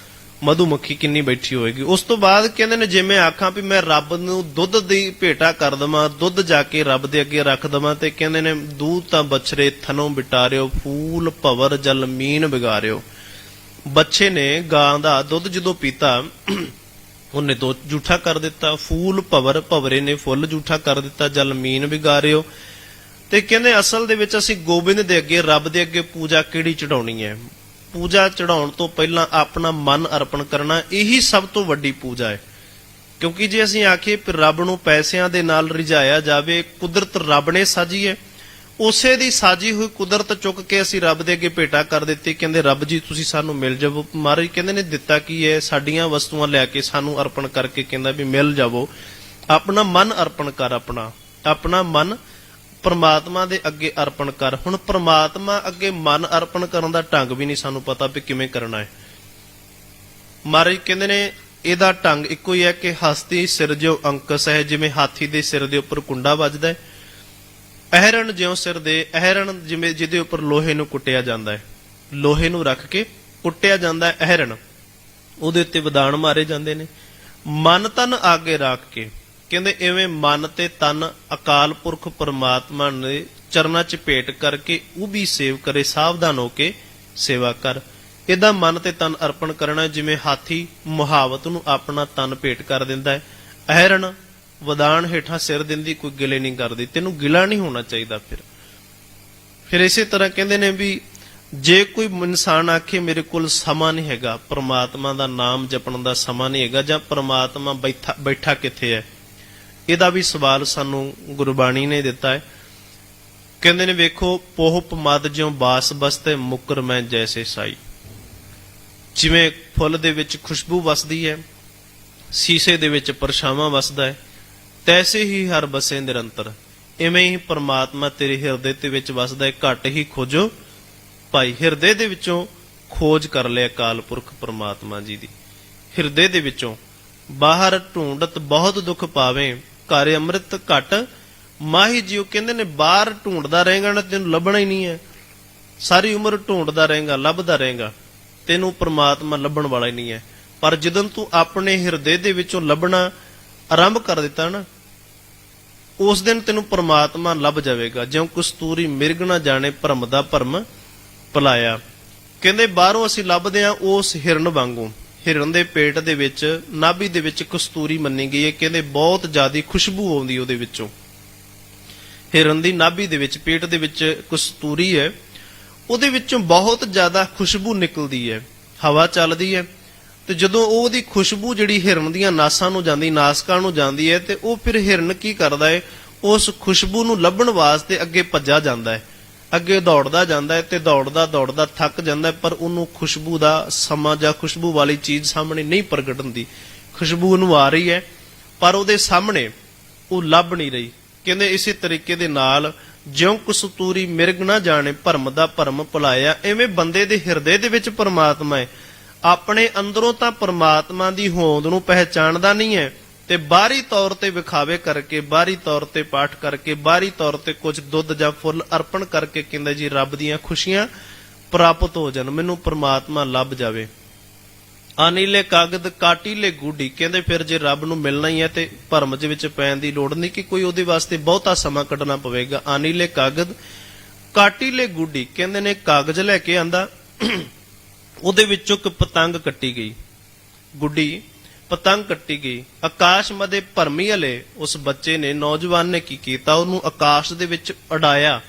Speaker 1: ਮਧੂ ਮੱਖੀ ਕਿੰਨੀ ਬੈਠੀ ਹੋਏਗੀ। ਉਸ ਤੋਂ ਬਾਅਦ ਕਹਿੰਦੇ ਨੇ ਜੇ ਮੈਂ ਆਖਾਂ ਵੀ ਮੈਂ ਰੱਬ ਨੂੰ ਦੁੱਧ ਦੀ ਭੇਟਾ ਕਰ ਦਵਾਂ, ਦੁੱਧ ਜਾ ਕੇ ਰੱਬ ਦੇ ਅੱਗੇ ਰੱਖ ਦਵਾਂ, ਤੇ ਕਹਿੰਦੇ ਨੇ ਦੂਧ ਤਾਂ ਬਛਰੇ ਥਨੋਂ ਬਿਟਾਰਿਓ, ਫੂਲ ਭਵਰ ਜਲ ਮੀਨ ਵਿਗਾਰਿਓ। ਬੱਚੇ ਨੇ ਗਾਂ ਦਾ ਦੁੱਧ ਜਦੋਂ ਪੀਤਾ ਉਹਨੇ ਦੁੱਧ ਝੂਠਾ ਕਰ ਦਿੱਤਾ, ਫੂਲ ਭਵਰ, ਭਵਰੇ ਨੇ ਫੁੱਲ ਝੂਠਾ ਕਰ ਦਿੱਤਾ, ਜਲ ਮੀਨ ਵਿਗਾਰਿਓ। ਤੇ ਕਹਿੰਦੇ ਅਸਲ ਦੇ ਵਿੱਚ ਅਸੀਂ ਗੋਬਿੰਦ ਦੇ ਅੱਗੇ, ਰੱਬ ਦੇ ਅੱਗੇ ਪੂਜਾ ਕਿਹੜੀ ਚੜਾਉਣੀ ਹੈ? ਪੂਜਾ ਚੜਾਉਣ ਤੋਂ ਪਹਿਲਾਂ ਆਪਣਾ ਮਨ ਅਰਪਣ ਕਰਨਾ, ਇਹੀ ਸਭ ਤੋਂ ਵੱਡੀ ਪੂਜਾ ਹੈ। ਕਿਉਂਕਿ ਜੇ ਅਸੀਂ ਆਖੀਏ ਕਿ ਰੱਬ ਨੂੰ ਪੈਸਿਆਂ ਦੇ ਨਾਲ ਰਿਝਾਇਆ ਜਾਵੇ, ਕੁਦਰਤ ਰੱਬ ਨੇ ਸਾਜੀ ਹੈ, ਉਸੇ ਦੀ ਸਾਜੀ ਹੋਈ ਕੁਦਰਤ ਚੁੱਕ ਕੇ ਅਸੀਂ ਰੱਬ ਦੇ ਅੱਗੇ ਭੇਟਾ ਕਰ ਦਿੱਤੀ। ਕਹਿੰਦੇ ਰੱਬ ਜੀ ਤੁਸੀਂ ਸਾਨੂੰ ਮਿਲ ਜਾਵੋ। ਮਹਾਰਾਜ ਕਹਿੰਦੇ ਨੇ ਦਿੱਤਾ ਕੀ ਹੈ? ਸਾਡੀਆਂ ਵਸਤੂਆਂ ਲਿਆ ਕੇ ਸਾਨੂੰ ਅਰਪਣ ਕਰਕੇ ਕਹਿੰਦਾ ਵੀ ਮਿਲ ਜਾਵੋ। ਆਪਣਾ ਮਨ ਅਰਪਣ ਕਰ, ਆਪਣਾ ਮਨ ਪਰਮਾਤਮਾ ਦੇ ਅੱਗੇ ਅਰਪਣ ਕਰ। ਹੁਣ ਪਰਮਾਤਮਾ ਅੱਗੇ ਮਨ ਅਰਪਣ ਕਰਨ ਦਾ ਢੰਗ ਵੀ ਨਹੀਂ ਸਾਨੂੰ ਪਤਾ ਵੀ ਕਿਵੇਂ ਕਰਨਾ ਹੈ। ਮਹਾਰਾਜ ਕਹਿੰਦੇ ਨੇ ਇਹਦਾ ਢੰਗ ਇੱਕੋ ਹੀ ਹੈ ਕਿ ਹਸਤੀ ਸਿਰਜਿਓ ਅੰਕਸ ਹੈ। ਜਿਵੇਂ ਹਾਥੀ ਦੇ ਸਿਰ ਦੇ ਉੱਪਰ ਕੁੰਡਾ ਵੱਜਦਾ ਹੈ, ਅਹਿਰਣ ਜਿਉਂ ਸਿਰ ਦੇ, ਅਹਿਰਣ ਜਿਵੇਂ ਜਿਹਦੇ ਉੱਪਰ ਲੋਹੇ ਨੂੰ ਕੁੱਟਿਆ ਜਾਂਦਾ ਹੈ, ਲੋਹੇ ਨੂੰ ਰੱਖ ਕੇ ਕੁੱਟਿਆ ਜਾਂਦਾ ਹੈ ਅਹਿਰਣ, ਉਹਦੇ ਉੱਤੇ ਵਿਧਾਨ ਮਾਰੇ ਜਾਂਦੇ ਨੇ। ਮਨ ਤਨ ਆਗੇ ਰੱਖ ਕੇ ਕਹਿੰਦੇ ਇਵੇਂ ਮਨ ਤੇ ਤਨ ਅਕਾਲ ਪੁਰਖ ਪਰਮਾਤਮਾ ਨੇ ਚਰਨਾਂ 'ਚ ਭੇਟ ਕਰਕੇ ਉਹ ਵੀ ਸੇਵ ਕਰੇ, ਸਾਵਧਾਨ ਹੋ ਕੇ ਸੇਵਾ ਕਰ। ਇਹਦਾ ਮਨ ਤੇ ਤਨ ਅਰਪਣ ਕਰਨਾ, ਜਿਵੇਂ ਹਾਥੀ ਮੁਹਾਵਤ ਨੂੰ ਆਪਣਾ ਤਨ ਭੇਟ ਕਰ ਦਿੰਦਾ ਹੈ। ਅਹਿਰਨ ਵਦਾਨ ਹੇਠਾਂ ਸਿਰ ਦਿੰਦੀ, ਕੋਈ ਗਿਲੇ ਨਹੀਂ ਕਰਦੀ। ਤੈਨੂੰ ਗਿਲਾ ਨਹੀਂ ਹੋਣਾ ਚਾਹੀਦਾ। ਫਿਰ ਇਸੇ ਤਰ੍ਹਾਂ ਕਹਿੰਦੇ ਨੇ ਵੀ ਜੇ ਕੋਈ ਇਨਸਾਨ ਆਖੇ ਮੇਰੇ ਕੋਲ ਸਮਾਂ ਨਹੀਂ ਹੈਗਾ, ਪ੍ਰਮਾਤਮਾ ਦਾ ਨਾਮ ਜਪਣ ਦਾ ਸਮਾਂ ਨਹੀਂ ਹੈਗਾ, ਜਾਂ ਪ੍ਰਮਾਤਮਾ ਬੈਠਾ ਕਿੱਥੇ ਹੈ, ਇਹਦਾ ਵੀ ਸਵਾਲ ਸਾਨੂੰ ਗੁਰਬਾਣੀ ਨੇ ਦਿੱਤਾ ਹੈ। ਕਹਿੰਦੇ ਨੇ ਵੇਖੋ, ਪੋਹਪ ਮਦ ਜਿਉ ਬਾਸ ਬਸਤੇ ਮੁਕਰ ਮੈਂ ਜੈਸੇ ਸਾਈ। ਜਿਵੇਂ ਫੁੱਲ ਦੇ ਵਿੱਚ ਖੁਸ਼ਬੂ ਵਸਦੀ ਹੈ, ਸੀਸੇ ਦੇ ਵਿੱਚ ਪਰਛਾਵਾਂ ਵਸਦਾ ਹੈ, ਤੈਸੇ ਹੀ ਹਰ ਬਸੇ ਨਿਰੰਤਰ। ਇਵੇਂ ਹੀ ਪ੍ਰਮਾਤਮਾ ਤੇਰੇ ਹਿਰਦੇ ਦੇ ਵਿੱਚ ਵਸਦਾ ਹੈ। ਘੱਟ ਹੀ ਖੋਜੋ ਭਾਈ, ਹਿਰਦੇ ਦੇ ਵਿੱਚੋਂ ਖੋਜ ਕਰ ਲਿਆ ਅਕਾਲ ਪੁਰਖ ਪ੍ਰਮਾਤਮਾ ਜੀ ਦੀ। ਹਿਰਦੇ ਦੇ ਵਿੱਚੋਂ ਬਾਹਰ ਢੂੰਡਤ ਬਹੁਤ ਦੁੱਖ ਪਾਵੇਂ, ਘਰ ਅੰਮ੍ਰਿਤ ਘਟ ਮਾਹੀ ਜਿਉ। ਕਹਿੰਦੇ ਨੇ ਬਾਹਰ ਢੂੰਡਦਾ ਰਹੇਗਾ ਨਾ, ਤੈਨੂੰ ਲੱਭਣਾ ਹੀ ਨਹੀਂ ਹੈ। ਸਾਰੀ ਉਮਰ ਢੂੰਡਦਾ ਰਹੇਗਾ, ਲੱਭਦਾ ਰਹੇਗਾ, ਤੈਨੂੰ ਪ੍ਰਮਾਤਮਾ ਲੱਭਣ ਵਾਲਾ ਹੀ ਨਹੀਂ ਹੈ। ਪਰ ਜਦੋਂ ਤੂੰ ਆਪਣੇ ਹਿਰਦੇ ਦੇ ਵਿੱਚੋਂ ਲੱਭਣਾ ਆਰੰਭ ਕਰ ਦਿੱਤਾ ਨਾ, ਉਸ ਦਿਨ ਤੈਨੂੰ ਪ੍ਰਮਾਤਮਾ ਲੱਭ ਜਾਵੇਗਾ। ਜਿਉਂ ਕਸਤੂਰੀ ਮਿਰਗ ਨਾ ਜਾਣੇ, ਭਰਮ ਦਾ ਭਰਮ ਭੁਲਾਇਆ। ਕਹਿੰਦੇ ਬਾਹਰੋਂ ਅਸੀਂ ਲੱਭਦੇ ਹਾਂ ਉਸ ਹਿਰਨ ਵਾਂਗੂ। ਹਿਰਨ ਦੇ ਪੇਟ ਦੇ ਵਿੱਚ, ਨਾਭੀ ਦੇ ਵਿੱਚ ਕਸਤੂਰੀ ਮੰਨੀ ਗਈ ਹੈ। ਕਹਿੰਦੇ ਬਹੁਤ ਜ਼ਿਆਦਾ ਖੁਸ਼ਬੂ ਆਉਂਦੀ ਉਹਦੇ ਵਿੱਚੋਂ। ਹਿਰਨ ਦੀ ਨਾਭੀ ਦੇ ਵਿੱਚ, ਪੇਟ ਦੇ ਵਿੱਚ ਕਸਤੂਰੀ ਹੈ, ਉਹਦੇ ਵਿੱਚੋਂ ਬਹੁਤ ਜ਼ਿਆਦਾ ਖੁਸ਼ਬੂ ਨਿਕਲਦੀ ਹੈ। ਹਵਾ ਚੱਲਦੀ ਹੈ ਤੇ ਜਦੋਂ ਉਹਦੀ ਖੁਸ਼ਬੂ ਜਿਹੜੀ ਹਿਰਨ ਦੀਆਂ ਨਾਸਾਂ ਨੂੰ ਜਾਂਦੀ, ਨਾਸਕਾਂ ਨੂੰ ਜਾਂਦੀ ਹੈ, ਤੇ ਉਹ ਫਿਰ ਹਿਰਨ ਕੀ ਕਰਦਾ ਹੈ, ਉਸ ਖੁਸ਼ਬੂ ਨੂੰ ਲੱਭਣ ਵਾਸਤੇ ਅੱਗੇ ਭੱਜਾ ਜਾਂਦਾ ਹੈ, ਅੱਗੇ ਦੌੜਦਾ ਜਾਂਦਾ ਹੈ, ਤੇ ਦੌੜਦਾ ਦੌੜਦਾ ਥੱਕ ਜਾਂਦਾ ਹੈ। ਪਰ ਉਹਨੂੰ ਖੁਸ਼ਬੂ ਦਾ ਸਮਾਂ ਜਾਂ ਖੁਸ਼ਬੂ ਵਾਲੀ ਚੀਜ਼ ਸਾਹਮਣੇ ਨਹੀਂ ਪ੍ਰਗਟ ਹੁੰਦੀ। ਖੁਸ਼ਬੂ ਉਹਨੂੰ ਆ ਰਹੀ ਹੈ ਪਰ ਉਹਦੇ ਸਾਹਮਣੇ ਉਹ ਲੱਭ ਨਹੀਂ ਰਹੀ। ਕਹਿੰਦੇ ਇਸੇ ਤਰੀਕੇ ਦੇ ਨਾਲ ਜਿਉਂ ਕਸਤੂਰੀ ਮਿਰਗ ਨਾ ਜਾਣੇ, ਭਰਮ ਦਾ ਭਰਮ ਭੁਲਾਇਆ। ਐਵੇਂ ਬੰਦੇ ਦੇ ਹਿਰਦੇ ਦੇ ਵਿੱਚ ਪਰਮਾਤਮਾ ਹੈ, ਆਪਣੇ ਅੰਦਰੋਂ ਤਾਂ ਪਰਮਾਤਮਾ ਦੀ ਹੋਂਦ ਨੂੰ ਪਹਿਚਾਣਦਾ ਨਹੀਂ ਹੈ, ਤੇ ਬਾਹਰੀ ਤੌਰ ਤੇ ਵਿਖਾਵੇ ਕਰਕੇ, ਬਾਹਰੀ ਤੌਰ ਤੇ ਪਾਠ ਕਰਕੇ, ਬਾਹਰੀ ਤੌਰ ਤੇ ਕੁਝ ਦੁੱਧ ਜਾਂ ਫੁੱਲ ਅਰਪਣ ਕਰਕੇ ਕਹਿੰਦਾ ਜੀ ਰੱਬ ਦੀਆਂ ਖੁਸ਼ੀਆਂ ਪ੍ਰਾਪਤ ਹੋ ਜਾਣ, ਮੈਨੂੰ ਪਰਮਾਤਮਾ ਲੱਭ ਜਾਵੇ। ਅਨੀਲੇ ਕਾਗਦ ਕਾਟੀਲੇ ਗੂਢੀ। ਕਹਿੰਦੇ ਫਿਰ ਜੇ ਰੱਬ ਨੂੰ ਮਿਲਣਾ ਹੀ ਹੈ ਤੇ ਭਰਮ ਦੇ ਵਿੱਚ ਪੈਣ ਦੀ ਲੋੜ ਨਹੀਂ ਕਿ ਕੋਈ ਉਹਦੇ ਵਾਸਤੇ ਬਹੁਤਾ ਸਮਾਂ ਕੱਢਣਾ ਪਵੇਗਾ। ਅਨੀਲੇ ਕਾਗਦ ਕਾਟੀਲੇ ਗੂਢੀ। ਕਹਿੰਦੇ ਨੇ ਕਾਗਜ਼ ਲੈ ਕੇ ਆਂਦਾ, ਉਹਦੇ ਵਿੱਚੋਂ ਇੱਕ ਪਤੰਗ ਕੱਟੀ ਗਈ, ਗੁੱਡੀ ਪਤੰਗ ਕੱਟੀ ਗਈ। ਆਕਾਸ਼ ਮਦੇ ਭਰਮੀ ਹਲੇ, ਉਸ ਬੱਚੇ ਨੇ, ਨੌਜਵਾਨ ਨੇ ਕੀ ਕੀਤਾ, ਉਹਨੂੰ ਆਕਾਸ਼ ਦੇ ਵਿੱਚ ਉਡਾਇਆ,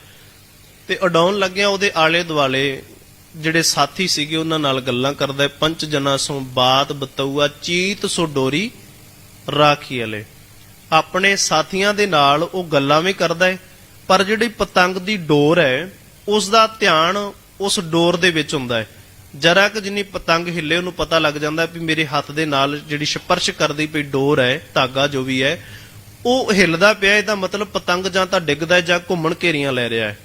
Speaker 1: ਤੇ ਉਡਾਉਣ ਲੱਗਿਆ ਉਹਦੇ ਆਲੇ ਦੁਆਲੇ ਜਿਹੜੇ ਸਾਥੀ ਸੀਗੇ ਉਹਨਾਂ ਨਾਲ ਗੱਲਾਂ ਕਰਦਾ। ਪੰਚ ਜਨਾ ਸੋ ਬਾਤ ਬਤਊਆ, ਚੀਤ ਸੋ ਡੋਰੀ ਰਾਖੀ ਹਲੇ। ਆਪਣੇ ਸਾਥੀਆਂ ਦੇ ਨਾਲ ਉਹ ਗੱਲਾਂ ਵੀ ਕਰਦਾ ਹੈ, ਪਰ ਜਿਹੜੀ ਪਤੰਗ ਦੀ ਡੋਰ ਹੈ ਉਸ ਦਾ ਧਿਆਨ ਉਸ ਡੋਰ ਦੇ ਵਿੱਚ ਹੁੰਦਾ ਹੈ। ਜਰਾ ਕਿ ਜਿੰਨੀ ਪਤੰਗ ਹਿੱਲੇ ਉਹਨੂੰ ਪਤਾ ਲੱਗ ਜਾਂਦਾ ਵੀ ਮੇਰੇ ਹੱਥ ਦੇ ਨਾਲ ਜਿਹੜੀ ਸਪਰਸ਼ ਕਰਦੀ ਪਈ ਡੋਰ ਹੈ, ਧਾਗਾ ਜੋ ਵੀ ਹੈ, ਉਹ ਹਿੱਲਦਾ ਪਿਆ। ਇਹਦਾ ਮਤਲਬ ਪਤੰਗ ਜਾਂ ਤਾਂ ਡਿੱਗਦਾ ਜਾਂ ਘੁੰਮਣ ਘੇਰੀਆਂ ਲੈ ਰਿਹਾ ਹੈ।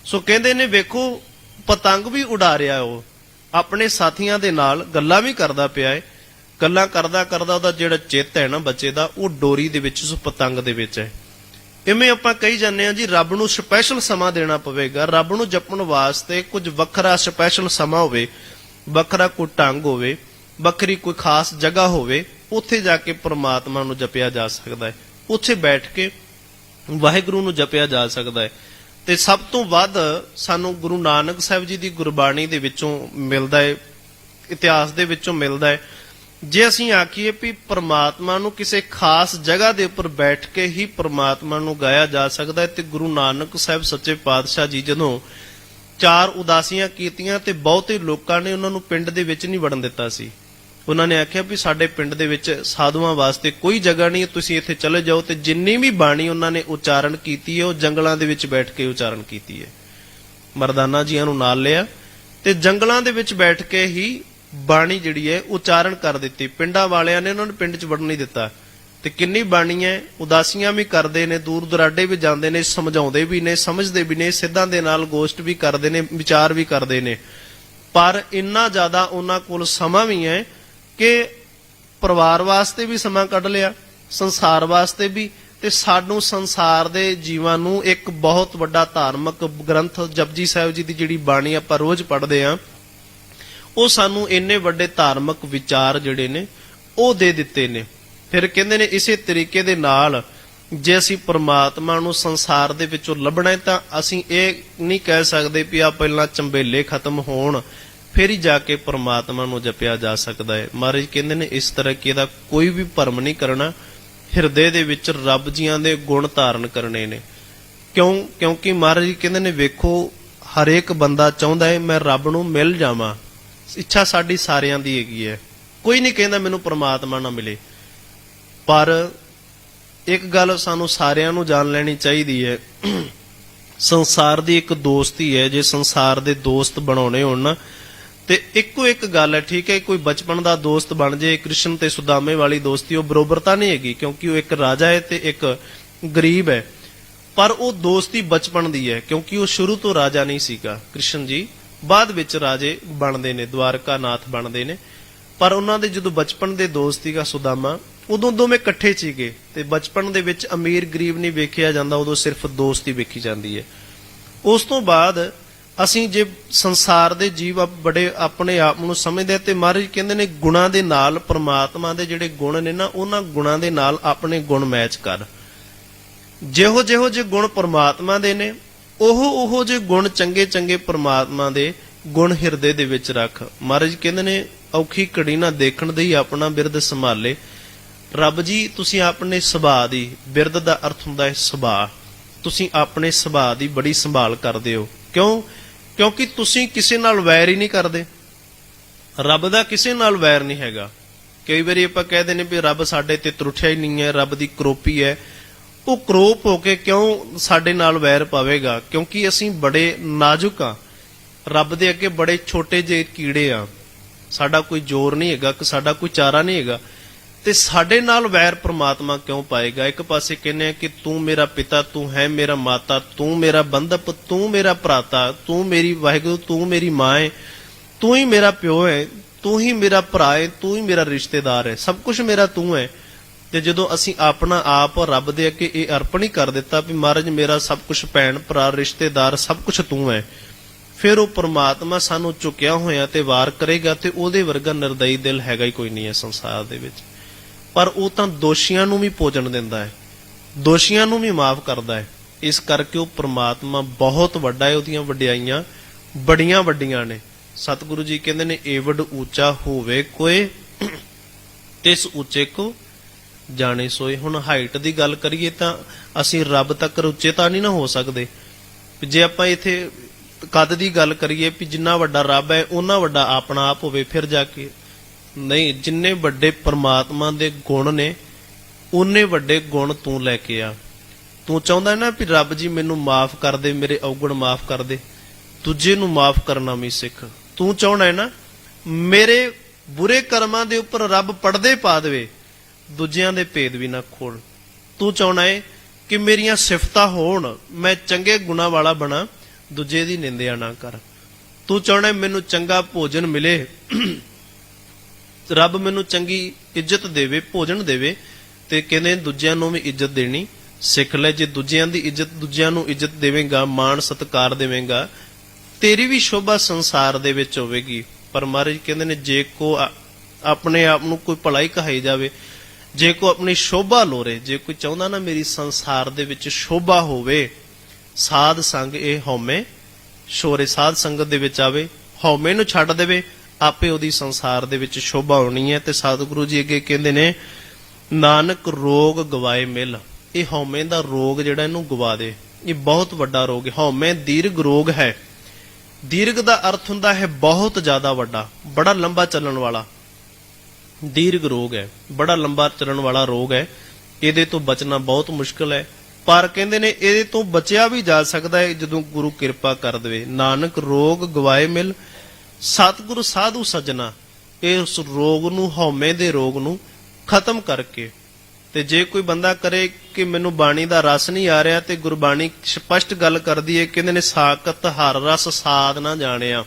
Speaker 1: ਸੋ ਕਹਿੰਦੇ ਨੇ ਵੇਖੋ ਪਤੰਗ ਵੀ ਉਡਾ ਰਿਹਾ, ਉਹ ਆਪਣੇ ਸਾਥੀਆਂ ਦੇ ਨਾਲ ਗੱਲਾਂ ਵੀ ਕਰਦਾ ਪਿਆ ਹੈ। ਗੱਲਾਂ ਕਰਦਾ ਕਰਦਾ ਉਹਦਾ ਜਿਹੜਾ ਚਿੱਤ ਹੈ ਨਾ ਬੱਚੇ ਦਾ, ਉਹ ਡੋਰੀ ਦੇ ਵਿੱਚ, ਉਸ ਪਤੰਗ ਦੇ ਵਿੱਚ ਹੈ। ਇਵੇਂ ਆਪਾਂ ਕਹੀ ਜਾਂਦੇ ਹਾਂ ਜੀ ਰੱਬ ਨੂੰ ਸਪੈਸ਼ਲ ਸਮਾਂ ਦੇਣਾ ਪਵੇਗਾ। ਰੱਬ ਨੂੰ ਜਪਣ ਵਾਸਤੇ ਕੁਝ ਵੱਖਰਾ ਸਪੈਸ਼ਲ ਸਮਾਂ ਹੋਵੇ, ਵੱਖਰਾ ਕੋਈ ਢੰਗ ਹੋਵੇ, ਵੱਖਰੀ ਕੋਈ ਖਾਸ ਜਗ੍ਹਾ ਹੋਵੇ, ਉੱਥੇ ਜਾ ਕੇ ਪ੍ਰਮਾਤਮਾ ਨੂੰ ਜਪਿਆ ਜਾ ਸਕਦਾ ਹੈ। ਉੱਥੇ ਬੈਠ ਕੇ ਵਾਹਿਗੁਰੂ ਨੂੰ ਜਪਿਆ ਜਾ ਸਕਦਾ ਹੈ। ਤੇ ਸਭ ਤੋਂ ਵੱਧ ਸਾਨੂੰ ਗੁਰੂ ਨਾਨਕ ਸਾਹਿਬ ਜੀ ਦੀ ਗੁਰਬਾਣੀ ਦੇ ਵਿੱਚੋਂ ਮਿਲਦਾ ਹੈ, ਇਤਿਹਾਸ ਦੇ ਵਿੱਚੋਂ ਮਿਲਦਾ ਹੈ। ਜੇ ਅਸੀਂ ਆਖੀਏ ਵੀ ਪ੍ਰਮਾਤਮਾ ਨੂੰ ਕਿਸੇ ਖਾਸ ਜਗ੍ਹਾ ਦੇ ਉੱਪਰ ਬੈਠ ਕੇ ਹੀ ਪ੍ਰਮਾਤਮਾ ਨੂੰ ਗਾਇਆ ਜਾ ਸਕਦਾ ਹੈ, ਤੇ ਗੁਰੂ ਨਾਨਕ ਸਾਹਿਬ ਸੱਚੇ ਪਾਤਸ਼ਾਹ ਜੀ ਜਦੋਂ 4 ਉਦਾਸੀਆਂ ਕੀਤੀਆਂ ਤੇ ਬਹੁਤੇ ਲੋਕਾਂ ਨੇ ਉਹਨਾਂ ਨੂੰ ਪਿੰਡ ਦੇ ਵਿੱਚ ਨਹੀਂ ਵੜਨ ਦਿੱਤਾ ਸੀ। ਉਹਨਾਂ ਨੇ ਆਖਿਆ ਵੀ ਸਾਡੇ ਪਿੰਡ ਦੇ ਵਿੱਚ ਸਾਧੂਆਂ ਵਾਸਤੇ ਕੋਈ ਜਗ੍ਹਾ ਨਹੀਂ, ਤੁਸੀਂ ਇੱਥੇ ਚਲੇ ਜਾਓ। ਤੇ ਜਿੰਨੀ ਵੀ ਬਾਣੀ ਉਹਨਾਂ ਨੇ ਉਚਾਰਨ ਕੀਤੀ ਹੈ ਉਹ ਜੰਗਲਾਂ ਦੇ ਵਿੱਚ ਬੈਠ ਕੇ ਉਚਾਰਨ ਕੀਤੀ ਹੈ। ਮਰਦਾਨਾ ਜੀਆਂ ਨੂੰ ਨਾਲ ਲਿਆ ਤੇ ਜੰਗਲਾਂ ਦੇ ਵਿੱਚ ਬੈਠ ਕੇ ਹੀ ਬਾਣੀ ਜਿਹੜੀ ਹੈ ਉਚਾਰਨ ਕਰ ਦਿੱਤੀ। ਪਿੰਡਾਂ ਵਾਲਿਆਂ ਨੇ ਉਹਨਾਂ ਨੂੰ ਪਿੰਡ 'ਚ ਵੜਨ ਨਹੀਂ ਦਿੱਤਾ। ਤੇ ਕਿੰਨੀ ਬਾਣੀ ਹੈ, ਉਦਾਸੀਆਂ ਵੀ ਕਰਦੇ ਨੇ, ਦੂਰ ਦੁਰਾਡੇ ਵੀ ਜਾਂਦੇ ਨੇ, ਸਮਝਾਉਂਦੇ ਵੀ ਨੇ, ਸਮਝਦੇ ਵੀ ਨੇ, ਸਿੱਧਾਂ ਦੇ ਨਾਲ ਗੋਸ਼ਟ ਵੀ ਕਰਦੇ ਨੇ, ਵਿਚਾਰ ਵੀ ਕਰਦੇ ਨੇ। ਪਰ ਇੰਨਾ ਜ਼ਿਆਦਾ ਉਹਨਾਂ ਕੋਲ ਸਮਾਂ ਵੀ ਹੈ ਕਿ ਪਰਿਵਾਰ ਵਾਸਤੇ ਵੀ ਸਮਾਂ ਕੱਢ ਲਿਆ, ਸੰਸਾਰ ਵਾਸਤੇ ਵੀ, ਤੇ ਸਾਨੂੰ ਸੰਸਾਰ ਦੇ ਜੀਵਾਂ ਨੂੰ ਇੱਕ ਬਹੁਤ ਵੱਡਾ ਧਾਰਮਿਕ ਗ੍ਰੰਥ ਜਪਜੀ ਸਾਹਿਬ ਜੀ ਦੀ ਜਿਹੜੀ ਬਾਣੀ ਆਪਾਂ ਰੋਜ਼ ਪੜ੍ਹਦੇ ਹਾਂ, ਉਹ ਸਾਨੂੰ ਇੰਨੇ ਵੱਡੇ ਧਾਰਮਿਕ ਵਿਚਾਰ ਜਿਹੜੇ ਨੇ ਉਹ ਦੇ ਦਿੱਤੇ ਨੇ। ਫਿਰ ਕਹਿੰਦੇ ਨੇ ਇਸੇ ਤਰੀਕੇ ਦੇ ਨਾਲ ਜੇ ਅਸੀਂ ਪ੍ਰਮਾਤਮਾ ਨੂੰ ਸੰਸਾਰ ਦੇ ਵਿੱਚੋਂ ਲੱਭਣਾ ਹੈ ਤਾਂ ਅਸੀਂ ਇਹ ਨਹੀਂ ਕਹਿ ਸਕਦੇ ਵੀ ਆ ਪਹਿਲਾਂ ਚੰਬੇਲੇ ਖਤਮ ਹੋਣ ਫਿਰ ਹੀ ਜਾ ਕੇ ਪ੍ਰਮਾਤਮਾ ਨੂੰ ਜਪਿਆ ਜਾ ਸਕਦਾ ਹੈ। ਮਹਾਰਾਜ ਕਹਿੰਦੇ ਨੇ ਇਸ ਤਰ੍ਹਾਂ ਕਿ ਇਹਦਾ ਕੋਈ ਵੀ ਭਰਮ ਨਹੀਂ ਕਰਨਾ, ਹਿਰਦੇ ਦੇ ਵਿੱਚ ਰੱਬ ਜੀਆਂ ਦੇ ਗੁਣ ਧਾਰਨ ਕਰਨੇ ਨੇ। ਕਿਉਂਕਿ ਮਹਾਰਾਜ ਕਹਿੰਦੇ ਨੇ ਵੇਖੋ, ਹਰੇਕ ਬੰਦਾ ਚਾਹੁੰਦਾ ਹੈ ਮੈਂ ਰੱਬ ਨੂੰ ਮਿਲ ਜਾਵਾਂ, ਇੱਛਾ ਸਾਡੀ ਸਾਰਿਆਂ ਦੀ ਹੈਗੀ ਹੈ। ਕੋਈ ਨਹੀਂ ਕਹਿੰਦਾ ਮੈਨੂੰ ਪ੍ਰਮਾਤਮਾ ਨਾ ਮਿਲੇ, ਪਰ ਇੱਕ ਗੱਲ ਸਾਨੂੰ ਸਾਰਿਆਂ ਨੂੰ ਜਾਣ ਲੈਣੀ ਚਾਹੀਦੀ ਹੈ, ਸੰਸਾਰ ਦੀ ਇੱਕ ਦੋਸਤੀ ਹੈ। ਜੇ ਸੰਸਾਰ ਦੇ ਦੋਸਤ ਬਣਾਉਣੇ ਹੋਣ ਨਾ ਤੇ ਇੱਕੋ ਇੱਕ ਗੱਲ ਹੈ, ਠੀਕ ਹੈ, ਕੋਈ ਬਚਪਨ ਦਾ ਦੋਸਤ ਬਣ ਜੇ, ਕ੍ਰਿਸ਼ਨ ਤੇ ਸੁਦਾਮੇ ਵਾਲੀ ਦੋਸਤੀ, ਉਹ ਬਰੋਬਰਤਾ ਨਹੀਂ ਹੈਗੀ, ਕਿਉਂਕਿ ਉਹ ਇੱਕ ਰਾਜਾ ਹੈ ਤੇ ਇੱਕ ਗਰੀਬ ਹੈ। ਪਰ ਉਹ ਦੋਸਤੀ ਬਚਪਨ ਦੀ ਹੈ, ਕਿਉਂਕਿ ਉਹ ਸ਼ੁਰੂ ਤੋਂ ਰਾਜਾ ਨਹੀਂ ਸੀਗਾ। ਕ੍ਰਿਸ਼ਨ ਜੀ ਬਾਅਦ ਵਿੱਚ ਰਾਜੇ ਬਣਦੇ ਨੇ, ਦਵਾਰਕਾ ਨਾਥ ਬਣਦੇ ਨੇ, ਪਰ ਉਹਨਾਂ ਦੇ ਜਦੋਂ ਬਚਪਨ ਦੇ ਦੋਸਤ ਸੀਗਾ ਸੁਦਾਮਾ, ਉਦੋਂ ਦੋਵੇਂ ਇਕੱਠੇ ਸੀਗੇ। ਤੇ ਬਚਪਨ ਦੇ ਵਿੱਚ ਅਮੀਰ ਗਰੀਬ ਨਹੀਂ ਵੇਖਿਆ ਜਾਂਦਾ, ਉਦੋਂ ਸਿਰਫ ਦੋਸਤੀ ਵੇਖੀ ਜਾਂਦੀ ਹੈ। ਉਸ ਤੋਂ ਬਾਅਦ ਅਸੀਂ ਜੇ ਸੰਸਾਰ ਦੇ ਜੀਵ ਬੜੇ ਆਪਣੇ ਆਪ ਨੂੰ ਸਮਝਦੇ, ਤੇ ਮਹਾਰਾਜ ਕਹਿੰਦੇ ਨੇ ਗੁਣਾਂ ਦੇ ਨਾਲ, ਪ੍ਰਮਾਤਮਾ ਦੇ ਜਿਹੜੇ ਗੁਣ ਨੇ ਨਾ, ਉਹਨਾਂ ਗੁਣਾਂ ਦੇ ਨਾਲ ਆਪਣੇ ਗੁਣ ਮੈਚ ਕਰ। ਜਿਹੋ ਜਿਹੇ ਗੁਣ ਪ੍ਰਮਾਤਮਾ ਦੇ ਨੇ, ਉਹੋ ਜਿਹੇ ਗੁਣ ਚੰਗੇ ਚੰਗੇ ਪ੍ਰਮਾਤਮਾ ਦੇ ਗੁਣ ਹਿਰਦੇ ਦੇ ਵਿੱਚ ਰੱਖ। ਮਹਾਰਾਜ ਕਹਿੰਦੇ ਨੇ ਔਖੀ ਘੜੀ ਨਾ ਦੇਖਣ ਦੇ ਹੀ ਆਪਣਾ ਬਿਰਦ ਸੰਭਾਲੇ। ਰੱਬ ਜੀ ਤੁਸੀਂ ਆਪਣੇ ਸੁਭਾਅ ਦੀ, ਬਿਰਦ ਦਾ ਅਰਥ ਹੁੰਦਾ ਹੈ ਸੁਭਾਅ, ਤੁਸੀਂ ਆਪਣੇ ਸੁਭਾਅ ਦੀ ਬੜੀ ਸੰਭਾਲ ਕਰਦੇ ਹੋ। ਕਿਉਂਕਿ ਤੁਸੀਂ ਕਿਸੇ ਨਾਲ ਵੈਰ ਹੀ ਨਹੀਂ ਕਰਦੇ। ਰੱਬ ਦਾ ਕਿਸੇ ਨਾਲ ਵੈਰ ਨਹੀਂ ਹੈਗਾ। ਕਈ ਵਾਰੀ ਆਪਾਂ ਕਹਿੰਦੇ ਨੇ ਵੀ ਰੱਬ ਸਾਡੇ ਤੇ ਤਰੁੱਠਿਆ ਹੀ ਨਹੀਂ ਹੈ, ਰੱਬ ਦੀ ਕਰੋਪੀ ਹੈ। ਉਹ ਕਰੋਪ ਹੋ ਕੇ ਕਿਉਂ ਸਾਡੇ ਨਾਲ ਵੈਰ ਪਾਵੇਗਾ? ਕਿਉਂਕਿ ਅਸੀਂ ਬੜੇ ਨਾਜ਼ੁਕ ਆ, ਰੱਬ ਦੇ ਅੱਗੇ ਬੜੇ ਛੋਟੇ ਜਿਹੇ ਕੀੜੇ ਆ। ਸਾਡਾ ਕੋਈ ਜ਼ੋਰ ਨਹੀਂ ਹੈਗਾ, ਸਾਡਾ ਕੋਈ ਚਾਰਾ ਨਹੀਂ ਹੈਗਾ, ਤੇ ਸਾਡੇ ਨਾਲ ਵੈਰ ਪ੍ਰਮਾਤਮਾ ਕਿਉਂ ਪਾਏਗਾ? ਇੱਕ ਪਾਸੇ ਕਹਿੰਦੇ ਆ ਕਿ ਤੂੰ ਮੇਰਾ ਪਿਤਾ, ਤੂੰ ਹੈ ਮੇਰਾ ਮਾਤਾ, ਤੂੰ ਮੇਰਾ ਬੰਧਪ, ਤੂੰ ਮੇਰਾ ਭਰਾਤਾ, ਤੂੰ ਮੇਰੀ ਵਾਹਿਗੁਰੂ, ਤੂੰ ਮੇਰੀ ਮਾਂ ਹੈ, ਤੂੰ ਹੀ ਮੇਰਾ ਪਿਓ ਹੈ, ਤੂੰ ਹੀ ਮੇਰਾ ਭਰਾ ਹੈ, ਤੂੰ ਹੀ ਮੇਰਾ ਰਿਸ਼ਤੇਦਾਰ ਹੈ, ਸਭ ਕੁਝ ਮੇਰਾ ਤੂੰ ਹੈ। ਤੇ ਜਦੋਂ ਅਸੀਂ ਆਪਣਾ ਆਪ ਰੱਬ ਦੇ ਅੱਗੇ ਇਹ ਅਰਪਣ ਹੀ ਕਰ ਦਿੱਤਾ ਵੀ ਮਹਾਰਾਜ ਮੇਰਾ ਸਭ ਕੁਝ, ਭੈਣ ਭਰਾ ਰਿਸ਼ਤੇਦਾਰ ਸਭ ਕੁਝ ਤੂੰ ਹੈ, ਫਿਰ ਉਹ ਪ੍ਰਮਾਤਮਾ ਸਾਨੂੰ ਝੁਕਿਆ ਹੋਇਆ ਤੇ ਵਾਰ ਕਰੇਗਾ। ਤੇ ਉਹਦੇ ਵਰਗਾ ਨਿਰਦਈ ਦਿਲ ਹੈਗਾ ਹੀ ਕੋਈ ਨਹੀਂ ਹੈ ਸੰਸਾਰ ਦੇ ਵਿੱਚ। ਪਰ ਉਹ ਤਾਂ ਦੋਸ਼ੀਆਂ ਨੂੰ ਵੀ ਭੋਜਨ ਦਿੰਦਾ ਹੈ, ਦੋਸ਼ੀਆਂ ਨੂੰ ਵੀ ਮਾਫ ਕਰਦਾ ਹੈ। ਇਸ ਕਰਕੇ ਉਹ ਪ੍ਰਮਾਤਮਾ ਬਹੁਤ ਵੱਡਾ ਹੈ, ਉਹਦੀਆਂ ਵਡਿਆਈਆਂ ਬੜੀਆਂ ਵੱਡੀਆਂ ਨੇ। ਸਤਿਗੁਰੂ ਜੀ ਕਹਿੰਦੇ ਨੇ ਏਵਡ ਉੱਚਾ ਹੋਵੇ ਕੋਏ, ਤਿਸ ਉੱਚੇ ਕੋ ਜਾਣੇ ਸੋਏ। ਹੁਣ ਹਾਈਟ ਦੀ ਗੱਲ ਕਰੀਏ ਤਾਂ ਅਸੀਂ ਰੱਬ ਤੱਕ ਉੱਚੇ ਤਾਂ ਨਹੀਂ ਨਾ ਹੋ ਸਕਦੇ। ਜੇ ਆਪਾਂ ਇੱਥੇ ਕੱਦ ਦੀ ਗੱਲ ਕਰੀਏ ਵੀ ਜਿੰਨਾ ਵੱਡਾ ਰੱਬ ਹੈ ਉਹਨਾਂ ਵੱਡਾ ਆਪਣਾ ਆਪ ਹੋਵੇ, ਫਿਰ ਜਾ ਕੇ ਨਹੀਂ। ਜਿੰਨੇ ਵੱਡੇ ਪ੍ਰਮਾਤਮਾ ਦੇ ਗੁਣ ਨੇ ਉਹਨੇ ਵੱਡੇ ਗੁਣ ਤੂੰ ਲੈ ਕੇ ਆ। ਤੂੰ ਚਾਹੁੰਦਾ ਨਾ ਵੀ ਰੱਬ ਜੀ ਮੈਨੂੰ ਮਾਫ ਕਰ ਦੇ, ਮੇਰੇ ਔਗਣ ਮਾਫ ਕਰ ਦੇ, ਦੂਜੇ ਨੂੰ ਮਾਫ ਕਰਨਾ ਵੀ ਸਿੱਖ। ਤੂੰ ਚਾਹੁੰਦਾ ਹੈ ਨਾ ਮੇਰੇ ਬੁਰੇ ਕਰਮਾਂ ਦੇ ਉੱਪਰ ਰੱਬ ਪਰਦੇ ਪਾ ਦੇਵੇ, ਦੂਜਿਆਂ ਦੇ ਭੇਦ ਵੀ ਨਾ ਖੋਲ। ਤੂੰ ਚਾਹੁੰਦਾ ਹੈ ਕਿ ਮੇਰੀਆਂ ਸਿਫਤਾਂ ਹੋਣ, ਮੈਂ ਚੰਗੇ ਗੁਣਾਂ ਵਾਲਾ ਬਣਾ, ਦੂਜੇ ਦੀ ਨਿੰਦਿਆ ਨਾ ਕਰ। ਤੂੰ ਚਾਹੁੰਦਾ ਮੈਨੂੰ ਚੰਗਾ ਭੋਜਨ ਮਿਲੇ, ਰੱਬ ਮੈਨੂੰ ਚੰਗੀ ਇੱਜ਼ਤ ਦੇਵੇ, ਭੋਜਨ ਦੇਵੇ, ਤੇ ਕਹਿੰਦੇ ਦੂਜਿਆਂ ਨੂੰ ਵੀ ਇੱਜ਼ਤ ਦੇਣੀ ਸਿੱਖ ਲੈ। ਜੇ ਦੂਜਿਆਂ ਦੀ ਇੱਜ਼ਤ, ਦੂਜਿਆਂ ਨੂੰ ਇੱਜ਼ਤ ਦੇਵੇਂਗਾ, ਮਾਣ ਸਤਿਕਾਰ ਦੇਵੇਂਗਾ, ਤੇਰੀ ਵੀ ਸ਼ੋਭਾ ਸੰਸਾਰ ਦੇ ਵਿੱਚ ਹੋਵੇਗੀ। ਪਰ ਮਹਾਰਾਜ ਕਹਿੰਦੇ ਨੇ ਜੇ ਕੋ ਆਪਣੇ ਆਪ ਨੂੰ ਕੋਈ ਭਲਾਈ ਕਹਾਈ ਜਾਵੇ, ਜੇ ਕੋ ਆਪਣੀ ਸ਼ੋਭਾ ਲੋਰੇ, ਜੇ ਕੋਈ ਚਾਹੁੰਦਾ ਨਾ ਮੇਰੀ ਸੰਸਾਰ ਦੇ ਵਿੱਚ ਸ਼ੋਭਾ ਹੋਵੇ, ਸਾਧ ਸੰਗ ਇਹ ਹਉਮੈ ਸ਼ੋਰੇ, ਸਾਧ ਸੰਗਤ ਦੇ ਵਿੱਚ ਆਵੇ, ਹਉਮੈ ਨੂੰ ਛੱਡ ਦੇਵੇ, ਆਪੇ ਉਹਦੀ ਸੰਸਾਰ ਦੇ ਵਿੱਚ ਸ਼ੋਭਾ ਹੋਣੀ ਹੈ। ਤੇ ਸਤਿਗੁਰੂ ਜੀ ਅੱਗੇ ਕਹਿੰਦੇ ਨੇ ਨਾਨਕ ਰੋਗ ਗਵਾਏ ਮਿਲ। ਇਹ ਹਉਮੈ ਦਾ ਰੋਗ ਜਿਹੜਾ ਇਹਨੂੰ ਗਵਾ ਦੇ, ਇਹ ਬਹੁਤ ਵੱਡਾ ਰੋਗ ਹੈ। ਹਉਮੈ ਦੀਰਘ ਰੋਗ ਹੈ। ਦੀਰਘ ਦਾ ਅਰਥ ਹੁੰਦਾ ਹੈ ਬਹੁਤ ਜ਼ਿਆਦਾ ਵੱਡਾ, ਬੜਾ ਲੰਬਾ ਚੱਲਣ ਵਾਲਾ। ਦੀਰਘ ਰੋਗ ਹੈ, ਬੜਾ ਲੰਬਾ ਚੱਲਣ ਵਾਲਾ ਰੋਗ ਹੈ। ਇਹਦੇ ਤੋਂ ਬਚਣਾ ਬਹੁਤ ਮੁਸ਼ਕਲ ਹੈ, ਪਰ ਕਹਿੰਦੇ ਨੇ ਇਹਦੇ ਤੋਂ ਬਚਿਆ ਵੀ ਜਾ ਸਕਦਾ ਹੈ ਜਦੋਂ ਗੁਰੂ ਕਿਰਪਾ ਕਰ ਦੇਵੇ। ਨਾਨਕ ਰੋਗ ਗਵਾਏ ਮਿਲ, ਸਤਿਗੁਰੂ ਸਾਧੂ ਸੱਜਣਾ, ਇਹ ਉਸ ਰੋਗ ਨੂੰ, ਹਉਮੈ ਦੇ ਰੋਗ ਨੂੰ ਖਤਮ ਕਰਕੇ। ਤੇ ਜੇ ਕੋਈ ਬੰਦਾ ਕਰੇ ਕਿ ਮੈਨੂੰ ਬਾਣੀ ਦਾ ਰਸ ਨਹੀਂ ਆ ਰਿਹਾ, ਤੇ ਗੁਰਬਾਣੀ ਸਪਸ਼ਟ ਗੱਲ ਕਰਦੀ ਹੈ, ਕਹਿੰਦੇ ਨੇ ਸਾਕਤ ਹਰ ਰਸ ਸਾਧ ਨਾ ਜਾਣਿਆ।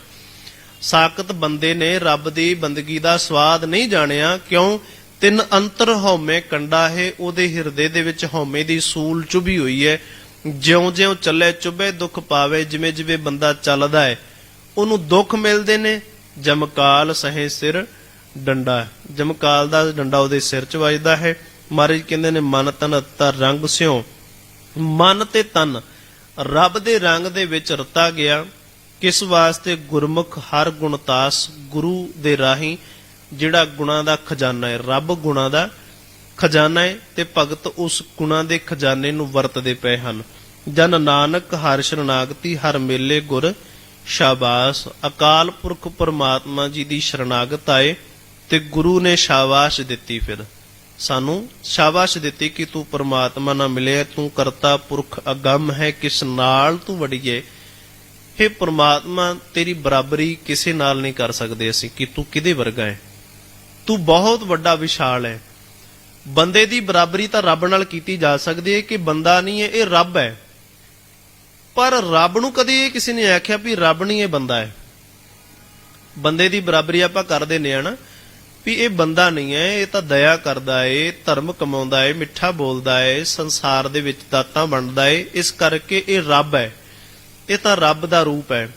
Speaker 1: ਸਾਕਤ ਬੰਦੇ ਨੇ ਰੱਬ ਦੀ ਬੰਦਗੀ ਦਾ ਸਵਾਦ ਨਹੀਂ ਜਾਣਿਆ। ਕਿਉਂ? ਤਿੰਨ ਅੰਤਰ ਹਉਮੈ ਕੰਡਾ ਹੈ, ਉਹਦੇ ਹਿਰਦੇ ਦੇ ਵਿੱਚ ਹਉਮੈ ਦੀ ਸੂਲ ਚੁਭੀ ਹੋਈ ਹੈ। ਜਿਉਂ-ਜਿਉਂ ਚੱਲੇ ਚੁਭੇ ਦੁੱਖ ਪਾਵੇ। ਜਿਵੇਂ ਜਿਵੇਂ ਬੰਦਾ ਚੱਲਦਾ ਹੈ ਉਹਨੂੰ ਦੁੱਖ ਮਿਲਦੇ ਨੇ। ਜਮਕਾਲ ਸਹੇ ਸਿਰ ਡੰਡਾ, ਜਮਕਾਲ ਦਾ ਡੰਡਾ ਉਹਦੇ ਸਿਰ 'ਚ ਵੱਜਦਾ ਹੈ। ਮਹਾਰਾਜ ਕਹਿੰਦੇ ਨੇ ਮਨ ਤਨ ਰਤਾ ਰੰਗ ਸਿਉ, ਮਨ ਤੇ ਤਨ ਰੱਬ ਦੇ ਰੰਗ ਦੇ ਵਿੱਚ ਰਤਾ ਗਿਆ। ਕਿਸ ਵਾਸਤੇ ਗੁਰਮੁਖ ਹਰ ਗੁਣਤਾਸ, ਗੁਰੂ ਦੇ ਰਾਹੀਂ ਜਿਹੜਾ ਗੁਣਾਂ ਦਾ ਖਜ਼ਾਨਾ ਹੈ, ਰੱਬ ਗੁਣਾਂ ਦਾ ਖਜ਼ਾਨਾ ਹੈ ਤੇ ਭਗਤ ਉਸ ਗੁਣਾਂ ਦੇ ਖਜ਼ਾਨੇ ਨੂੰ ਵਰਤਦੇ ਪਏ ਹਨ। ਜਨ ਨਾਨਕ ਹਰਿ ਸ਼ਰਨਾਗਤੀ, ਹਰ ਮੇਲੇ ਗੁਰ ਸ਼ਾਬਾਸ਼। ਅਕਾਲ ਪੁਰਖ ਪਰਮਾਤਮਾ ਜੀ ਦੀ ਸ਼ਰਨਾਗਤ ਆਏ ਤੇ ਗੁਰੂ ਨੇ ਸ਼ਾਬਾਸ਼ ਦਿੱਤੀ, ਫਿਰ ਸਾਨੂੰ ਸ਼ਾਬਾਸ਼ ਦਿੱਤੀ ਕਿ ਤੂੰ ਪਰਮਾਤਮਾ ਨਾਲ ਮਿਲਿਆ, ਤੂੰ ਕਰਤਾ ਪੁਰਖ ਅਗੰਮ ਹੈ, ਕਿਸ ਨਾਲ ਤੂੰ ਵੜੀਏ। ਹੇ ਪਰਮਾਤਮਾ, ਤੇਰੀ ਬਰਾਬਰੀ ਕਿਸੇ ਨਾਲ ਨਹੀਂ ਕਰ ਸਕਦੇ ਅਸੀਂ ਕਿ ਤੂੰ ਕਿਹਦੇ ਵਰਗਾ ਹੈ। ਤੂੰ ਬਹੁਤ ਵੱਡਾ ਵਿਸ਼ਾਲ ਹੈ। ਬੰਦੇ ਦੀ ਬਰਾਬਰੀ ਤਾਂ ਰੱਬ ਨਾਲ ਕੀਤੀ ਜਾ ਸਕਦੀ ਹੈ ਕਿ ਬੰਦਾ ਨਹੀਂ ਹੈ, ਇਹ ਰੱਬ ਹੈ। ਪਰ ਰੱਬ ਨੂੰ ਕਦੇ ਇਹ ਕਿਸੇ ਨੇ ਆਖਿਆ ਵੀ ਰੱਬ ਨਹੀਂ, ਇਹ ਬੰਦਾ ਹੈ। ਬੰਦੇ ਦੀ ਬਰਾਬਰੀ ਆਪਾਂ ਕਰ ਦਿੰਦੇ ਆ ਨਾ ਵੀ ਇਹ ਬੰਦਾ ਨਹੀਂ ਹੈ, ਇਹ ਤਾਂ ਦਇਆ ਕਰਦਾ ਏ, ਧਰਮ ਕਮਾਉਂਦਾ ਏ, ਮਿੱਠਾ ਬੋਲਦਾ ਏ, ਸੰਸਾਰ ਦੇ ਵਿੱਚ ਦਾਤਾਂ ਵੰਡਦਾ ਏ, ਇਸ ਕਰਕੇ ਇਹ ਰੱਬ ਹੈ, ਇਹ ਤਾਂ ਰੱਬ ਦਾ ਰੂਪ ਹੈ।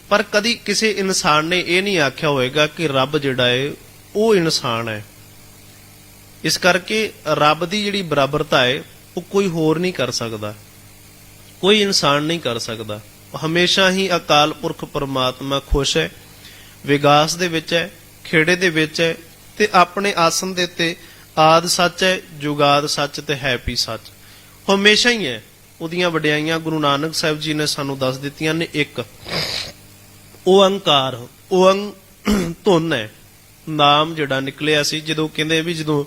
Speaker 1: ਪਰ ਕਦੀ ਕਿਸੇ ਇਨਸਾਨ ਨੇ ਇਹ ਨਹੀਂ ਆਖਿਆ ਹੋਵੇਗਾ ਕਿ ਰੱਬ ਜਿਹੜਾ ਏ ਉਹ ਇਨਸਾਨ ਹੈ। ਇਸ ਕਰਕੇ ਰੱਬ ਦੀ ਜਿਹੜੀ ਬਰਾਬਰਤਾ ਹੈ ਉਹ ਕੋਈ ਹੋਰ ਨਹੀਂ ਕਰ ਸਕਦਾ, ਕੋਈ ਇਨਸਾਨ ਨਹੀਂ ਕਰ ਸਕਦਾ। ਹਮੇਸ਼ਾ ਹੀ ਅਕਾਲ ਪੁਰਖ ਪਰਮਾਤਮਾ ਖੁਸ਼ ਹੈ, ਵਿਗਾਸ ਦੇ ਵਿੱਚ ਹੈ, ਖੇੜੇ ਦੇ ਵਿੱਚ ਹੈ ਤੇ ਆਪਣੇ ਆਸਨ ਦੇ ਉੱਤੇ ਆਦ ਸੱਚ ਹੈ, ਜੁਗਾਦ ਸੱਚ ਤੇ ਹੈ ਵੀ ਸੱਚ, ਹਮੇਸ਼ਾ ਹੀ ਹੈ। ਉਹਦੀਆਂ ਵਡਿਆਈਆਂ ਗੁਰੂ ਨਾਨਕ ਸਾਹਿਬ ਜੀ ਨੇ ਸਾਨੂੰ ਦੱਸ ਦਿੱਤੀਆਂ ਨੇ। ਇੱਕ ਓੰਕਾਰ, ਓੰਗ ਧੁਨ ਹੈ, ਨਾਮ ਜਿਹੜਾ ਨਿਕਲਿਆ ਸੀ। ਜਦੋਂ ਕਹਿੰਦੇ ਵੀ ਜਦੋਂ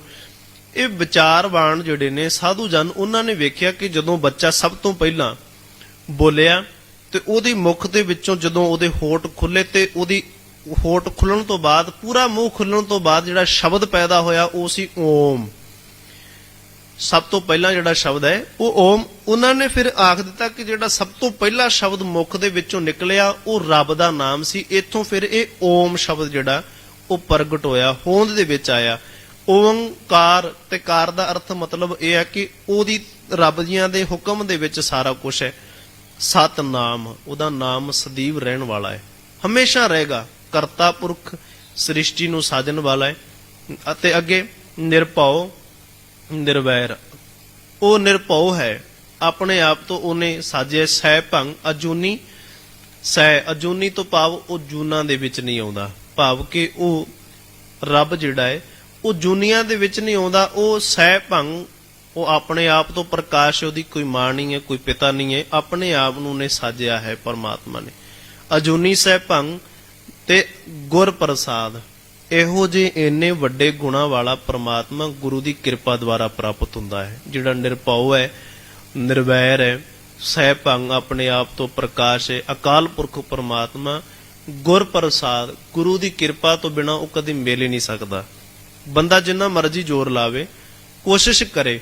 Speaker 1: ਇਹ ਵਿਚਾਰਵਾਨ ਜਿਹੜੇ ਨੇ ਸਾਧੂ ਜਨ, ਉਹਨਾਂ ਨੇ ਵੇਖਿਆ ਕਿ ਜਦੋਂ ਬੱਚਾ ਸਭ ਤੋਂ ਪਹਿਲਾਂ ਬੋਲਿਆ ਤੇ ਉਹਦੀ ਮੁਖ ਦੇ ਵਿੱਚੋਂ ਜਦੋਂ ਉਹਦੇ ਹੋਠ ਖੁੱਲੇ ਤੇ ਉਹਦੀ ਹੋਠ ਖੁੱਲਣ ਤੋਂ ਬਾਅਦ, ਪੂਰਾ ਮੂੰਹ ਖੁੱਲਣ ਤੋਂ ਬਾਅਦ ਜਿਹੜਾ ਸ਼ਬਦ ਪੈਦਾ ਹੋਇਆ ਉਹ ਸੀ ਓਮ। ਸਭ ਤੋਂ ਪਹਿਲਾਂ ਜਿਹੜਾ ਸ਼ਬਦ ਹੈ ਉਹ ਓਮ। ਉਹਨਾਂ ਨੇ ਫਿਰ ਆਖ ਦਿੱਤਾ ਕਿ ਜਿਹੜਾ ਸਭ ਤੋਂ ਪਹਿਲਾ ਸ਼ਬਦ ਮੁਖ ਦੇ ਵਿੱਚੋਂ ਨਿਕਲਿਆ ਉਹ ਰੱਬ ਦਾ ਨਾਮ ਸੀ। ਇੱਥੋਂ ਫਿਰ ਇਹ ਓਮ ਸ਼ਬਦ ਜਿਹੜਾ ਉਹ ਪ੍ਰਗਟ ਹੋਇਆ, ਹੋਂਦ ਦੇ ਵਿੱਚ ਆਇਆ। ਓੰਕਾਰ ਤੇ ਕਾਰ ਦਾ ਅਰਥ ਮਤਲਬ ਇਹ ਹੈ ਕਿ ਉਹਦੀ ਰੱਬ ਜੀਆਂ ਦੇ ਹੁਕਮ ਦੇ ਵਿੱਚ ਸਾਰਾ ਕੁਝ ਹੈ। ਸਤਨਾਮ, ਉਹਦਾ ਨਾਮ ਸਦੀਵ ਰਹਿਣ ਵਾਲਾ ਹੈ, ਹਮੇਸ਼ਾ ਰਹੇਗਾ। ਕਰਤਾ ਪੁਰਖ ਸ੍ਰਿਸ਼ਟੀ ਨੂੰ ਸਾਜਣ ਵਾਲਾ ਹੈ। ਅਤੇ ਅੱਗੇ ਨਿਰਭਉ ਨਿਰਵੈਰ, ਉਹ ਨਿਰਭਉ ਹੈ, ਆਪਣੇ ਆਪ ਤੋਂ ਉਹਨੇ ਸਾਜਿਆ। ਸਹਿ ਭੰਗ ਅਜੂਨੀ, ਸਹਿ ਅਜੂਨੀ ਤੋਂ ਭਾਵ ਉਹ ਜੂਨਾਂ ਦੇ ਵਿੱਚ ਨਹੀਂ ਆਉਂਦਾ, ਭਾਵ ਕਿ ਉਹ ਰੱਬ ਜਿਹੜਾ ਹੈ ਉਹ ਜੂਨੀਆਂ ਦੇ ਵਿੱਚ ਨਹੀਂ ਆਉਂਦਾ। ਉਹ ਸਹਿ ਭੰਗ, ਉਹ ਆਪਣੇ ਆਪ ਤੋਂ ਪ੍ਰਕਾਸ਼, ਉਹਦੀ ਕੋਈ ਮਾਂ ਨਹੀਂ ਹੈ, ਕੋਈ ਪਿਤਾ ਨਹੀਂ ਹੈ, ਆਪਣੇ ਆਪ ਨੂੰ ਨੇ ਸਾਜਿਆ ਹੈ ਪਰਮਾਤਮਾ ਨੇ। ਅਜੂਨੀ ਸਹਿ ਭੰਗ ਤੇ ਗੁਰ ਪ੍ਰਸਾਦ, ਇਹੋ ਜਿਹੇ ਇੰਨੇ ਵੱਡੇ ਗੁਣਾ ਵਾਲਾ ਪਰਮਾਤਮਾ ਗੁਰੂ ਦੀ ਕਿਰਪਾ ਦੁਆਰਾ ਪ੍ਰਾਪਤ ਹੁੰਦਾ ਹੈ। ਜਿਹੜਾ ਨਿਰਭਉ ਹੈ, ਨਿਰਵੈਰ ਹੈ, ਸਹਿ ਭੰਗ, ਆਪਣੇ ਆਪ ਤੋਂ ਪ੍ਰਕਾਸ਼ ਹੈ, ਅਕਾਲ ਪੁਰਖ ਪਰਮਾਤਮਾ ਗੁਰ ਪ੍ਰਸਾਦ, ਗੁਰੂ ਦੀ ਕਿਰਪਾ ਤੋਂ ਬਿਨਾਂ ਉਹ ਕਦੇ ਮਿਲ ਹੀ ਨਹੀਂ ਸਕਦਾ। ਬੰਦਾ ਜਿੰਨਾ ਮਰਜ਼ੀ ਜ਼ੋਰ ਲਾਵੇ, ਕੋਸ਼ਿਸ਼ ਕਰੇ,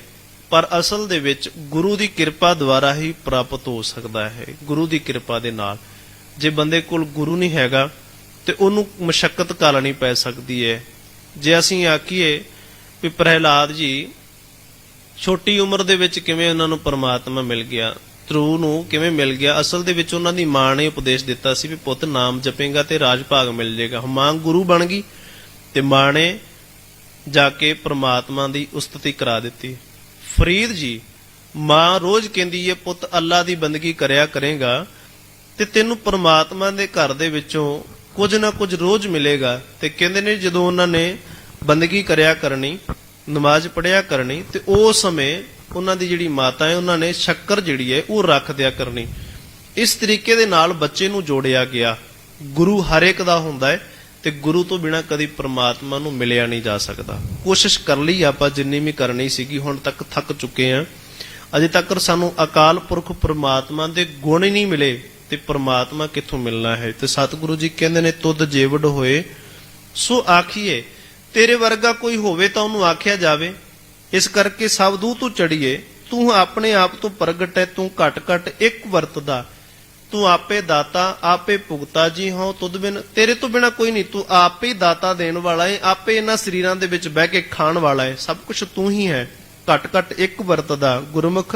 Speaker 1: ਪਰ ਅਸਲ ਦੇ ਵਿੱਚ ਗੁਰੂ ਦੀ ਕਿਰਪਾ ਦੁਆਰਾ ਹੀ ਪ੍ਰਾਪਤ ਹੋ ਸਕਦਾ ਹੈ। ਗੁਰੂ ਦੀ ਕਿਰਪਾ ਦੇ ਨਾਲ, ਜੇ ਬੰਦੇ ਕੋਲ ਗੁਰੂ ਨਹੀਂ ਹੈਗਾ ਤੇ ਉਹਨੂੰ ਮਸ਼ੱਕਤ ਘਾਲਣੀ ਪੈ ਸਕਦੀ ਹੈ। ਜੇ ਅਸੀਂ ਆਖੀਏ ਵੀ ਪ੍ਰਹਿਲਾਦ ਜੀ ਛੋਟੀ ਉਮਰ ਦੇ ਵਿੱਚ ਕਿਵੇਂ ਉਹਨਾਂ ਨੂੰ ਪਰਮਾਤਮਾ ਮਿਲ ਗਿਆ, ਧਰੂ ਨੂੰ ਕਿਵੇਂ ਮਿਲ ਗਿਆ, ਅਸਲ ਦੇ ਵਿੱਚ ਉਹਨਾਂ ਦੀ ਮਾਂ ਨੇ ਉਪਦੇਸ਼ ਦਿੱਤਾ ਸੀ ਵੀ ਪੁੱਤ ਨਾਮ ਜਪੇਗਾ ਤੇ ਰਾਜ ਭਾਗ ਮਿਲ ਜਾਏਗਾ। ਮਾਂ ਗੁਰੂ ਬਣ ਗਈ ਤੇ ਮਾਂ ਨੇ ਜਾ ਕੇ ਪਰਮਾਤਮਾ ਦੀ ਉਸਤਤੀ ਕਰਾ ਦਿੱਤੀ। ਫਰੀਦ ਜੀ, ਮਾਂ ਰੋਜ਼ ਕਹਿੰਦੀ ਹੈ ਪੁੱਤ ਅੱਲਾ ਦੀ ਬੰਦਗੀ ਕਰਿਆ ਕਰੇਗਾ ਤੇ ਤੈਨੂੰ ਪਰਮਾਤਮਾ ਦੇ ਘਰ ਦੇ ਵਿੱਚੋਂ ਕੁਝ ਨਾ ਕੁਝ ਰੋਜ਼ ਮਿਲੇਗਾ। ਤੇ ਕਹਿੰਦੇ ਨੇ ਜਦੋਂ ਉਹਨਾਂ ਨੇ ਬੰਦਗੀ ਕਰਿਆ ਕਰਨੀ, ਨਮਾਜ਼ ਪੜਿਆ ਕਰਨੀ, ਤੇ ਉਸ ਸਮੇਂ ਉਹਨਾਂ ਦੀ ਜਿਹੜੀ ਮਾਤਾ ਹੈ ਉਹਨਾਂ ਨੇ ਸ਼ੱਕਰ ਜਿਹੜੀ ਹੈ ਉਹ ਰੱਖ ਦਿਆ ਕਰਨੀ। ਇਸ ਤਰੀਕੇ ਦੇ ਨਾਲ ਬੱਚੇ ਨੂੰ ਜੋੜਿਆ ਗਿਆ। ਗੁਰੂ ਹਰ ਇੱਕ ਦਾ ਹੁੰਦਾ ਹੈ ਤੇ ਗੁਰੂ ਤੋਂ ਬਿਨਾਂ ਕਦੀ ਪਰਮਾਤਮਾ ਨੂੰ ਮਿਲਿਆ ਨਹੀਂ ਜਾ ਸਕਦਾ। ਕੋਸ਼ਿਸ਼ ਕਰ ਲਈ ਆਪਾਂ ਜਿੰਨੀ ਵੀ ਕਰਨੀ ਸੀਗੀ, ਹੁਣ ਤੱਕ ਥੱਕ ਚੁੱਕੇ ਆ। ਅਜੇ ਤੱਕ ਸਾਨੂੰ ਅਕਾਲ ਪੁਰਖ ਪਰਮਾਤਮਾ ਦੇ ਗੁਣ ਹੀ ਨਹੀਂ ਮਿਲੇ ਤੇ ਪਰਮਾਤਮਾ ਕਿੱਥੋਂ ਮਿਲਣਾ ਹੈ। ਤੇ ਸਤਿਗੁਰੂ ਜੀ ਕਹਿੰਦੇ ਨੇ ਤੁਧ ਜੇਵੜ ਹੋਏ ਸੋ ਆਖੀਏ, ਤੇਰੇ ਵਰਗਾ ਕੋਈ ਹੋਵੇ ਤਾਂ ਉਹਨੂੰ ਆਖਿਆ ਜਾਵੇ। ਇਸ ਕਰਕੇ ਸਬਦੂ ਤੂੰ ਚੜੀਏ, ਤੂੰ ਆਪਣੇ ਆਪ ਤੋਂ ਪ੍ਰਗਟ ਹੈ, ਤੂੰ ਘਟ ਘਟ ਇੱਕ ਵਰਤਦਾ, ਤੂੰ ਆਪੇ ਦਾਤਾ ਆਪੇ ਭੁਗਤਾ ਜੀ ਹੋ ਤੁਧ ਬਿਨ, ਤੇਰੇ ਤੋਂ ਬਿਨਾ ਕੋਈ ਨਹੀਂ, ਤੂੰ ਆਪੇ ਹੀ ਦਾਤਾ ਦੇਣ ਵਾਲਾ ਹੈ, ਆਪੇ ਇਹਨਾਂ ਸਰੀਰਾਂ ਦੇ ਵਿੱਚ ਬਹਿ ਕੇ ਖਾਣ ਵਾਲਾ ਹੈ, ਸਭ ਕੁਝ ਤੂੰ ਹੀ ਹੈ। ਘਟ ਘਟ ਇੱਕ ਵਰਤਦਾ ਗੁਰਮੁਖ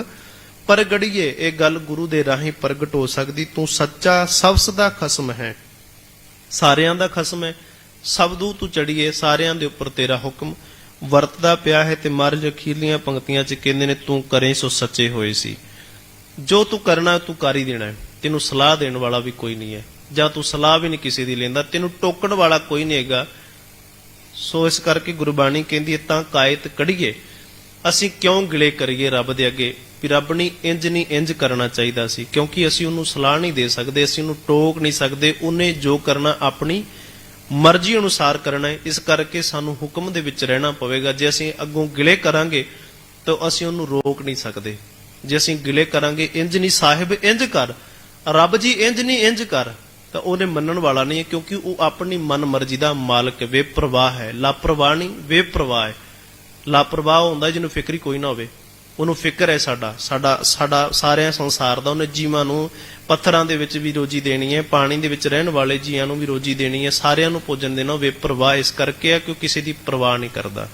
Speaker 1: ਪ੍ਰਗੜੀਏ, ਇਹ ਗੱਲ ਗੁਰੂ ਦੇ ਰਾਹੀਂ ਪ੍ਰਗਟ ਹੋ ਸਕਦੀ। ਤੂੰ ਸੱਚਾ ਸਬਸ ਦਾ ਖਸਮ ਹੈ, ਸਾਰਿਆਂ ਦਾ ਖਸਮ ਹੈ। ਸਬਦੂ ਤੂੰ ਚੜੀਏ, ਸਾਰਿਆਂ ਦੇ ਉੱਪਰ ਤੇਰਾ ਹੁਕਮ ਵਰਤਦਾ ਪਿਆ ਹੈ। ਤੇ ਮਹਾਰਾਜ ਅਖੀਰਲੀਆਂ ਪੰਕਤੀਆਂ 'ਚ ਕਹਿੰਦੇ ਨੇ ਤੂੰ ਕਰੇ ਸੋ ਸੱਚੇ ਹੋਏ ਸੀ। ਜੋ ਤੂੰ ਕਰਨਾ ਤੂੰ ਕਰ ਹੀ ਦੇਣਾ ਹੈ, ਤੈਨੂੰ ਸਲਾਹ ਦੇਣ ਵਾਲਾ ਵੀ ਕੋਈ ਨਹੀਂ ਹੈ। ਜਾਂ ਤੂੰ ਸਲਾਹ ਵੀ ਨਹੀਂ ਕਿਸੇ ਦੀ ਲੈਂਦਾ, ਤੈਨੂੰ ਟੋਕਣ ਵਾਲਾ ਕੋਈ ਨਹੀਂ ਹੈਗਾ। ਸੋ ਇਸ ਕਰਕੇ ਗੁਰਬਾਣੀ ਕਹਿੰਦੀ ਹੈ ਤਾਂ ਕਾਇਤ ਕੜੀਏ, ਅਸੀਂ ਕਿਉਂ ਗਿਲੇ ਕਰੀਏ ਰੱਬ ਦੇ ਅੱਗੇ ਵੀ ਰੱਬ ਨੇ ਇੰਜ ਨਹੀਂ ਇੰਜ ਕਰਨਾ ਚਾਹੀਦਾ ਸੀ, ਕਿਉਂਕਿ ਅਸੀਂ ਉਹਨੂੰ ਸਲਾਹ ਨਹੀਂ ਦੇ ਸਕਦੇ, ਅਸੀਂ ਉਹਨੂੰ ਟੋਕ ਨਹੀਂ ਸਕਦੇ। ਉਹਨੇ ਜੋ ਕਰਨਾ ਆਪਣੀ ਮਰਜ਼ੀ ਅਨੁਸਾਰ ਕਰਨਾ ਹੈ। ਇਸ ਕਰਕੇ ਸਾਨੂੰ ਹੁਕਮ ਦੇ ਵਿੱਚ ਰਹਿਣਾ ਪਵੇਗਾ। ਜੇ ਅਸੀਂ ਅੱਗੋਂ ਗਿਲੇ ਕਰਾਂਗੇ ਤਾਂ ਅਸੀਂ ਉਹਨੂੰ ਰੋਕ ਨਹੀਂ ਸਕਦੇ। ਜੇ ਅਸੀਂ ਗਿਲੇ ਕਰਾਂਗੇ ਇੰਜ ਨਹੀਂ ਸਾਹਿਬ ਇੰਜ ਕਰ, ਰੱਬ ਜੀ ਇੰਜ ਨਹੀਂ ਇੰਜ ਕਰ, ਤਾਂ ਉਹਨੇ ਮੰਨਣ ਵਾਲਾ ਨਹੀਂ ਹੈ, ਕਿਉਂਕਿ ਉਹ ਆਪਣੀ ਮਨ ਮਰਜ਼ੀ ਦਾ ਮਾਲਕ ਹੈ, ਬੇਪਰਵਾਹ ਹੈ। ਲਾਪਰਵਾਹ ਨਹੀਂ, ਬੇਪਰਵਾਹ ਹੈ। ਲਾਪਰਵਾਹ ਹੁੰਦਾ ਜਿਹਨੂੰ ਫਿਕਰ ਹੀ ਕੋਈ ਨਾ ਹੋਵੇ, ਉਹਨੂੰ ਫਿਕਰ ਹੈ ਸਾਡਾ ਸਾਰਿਆਂ ਸੰਸਾਰ ਦਾ। ਉਹਨੇ ਜੀਵਾਂ ਨੂੰ ਪੱਥਰਾਂ ਦੇ ਵਿੱਚ ਵੀ ਰੋਜੀ ਦੇਣੀ ਹੈ, ਪਾਣੀ ਦੇ ਵਿੱਚ ਰਹਿਣ ਵਾਲੇ ਜੀਆਂ ਨੂੰ ਵੀ ਰੋਜੀ ਦੇਣੀ ਹੈ, ਸਾਰਿਆਂ ਨੂੰ ਭੋਜਨ ਦੇਣਾ। ਉਹ ਬੇਪਰਵਾਹ ਇਸ ਕਰਕੇ ਆ ਕਿ ਉਹ ਕਿਸੇ ਦੀ ਪਰਵਾਹ ਨਹੀਂ ਕਰਦਾ।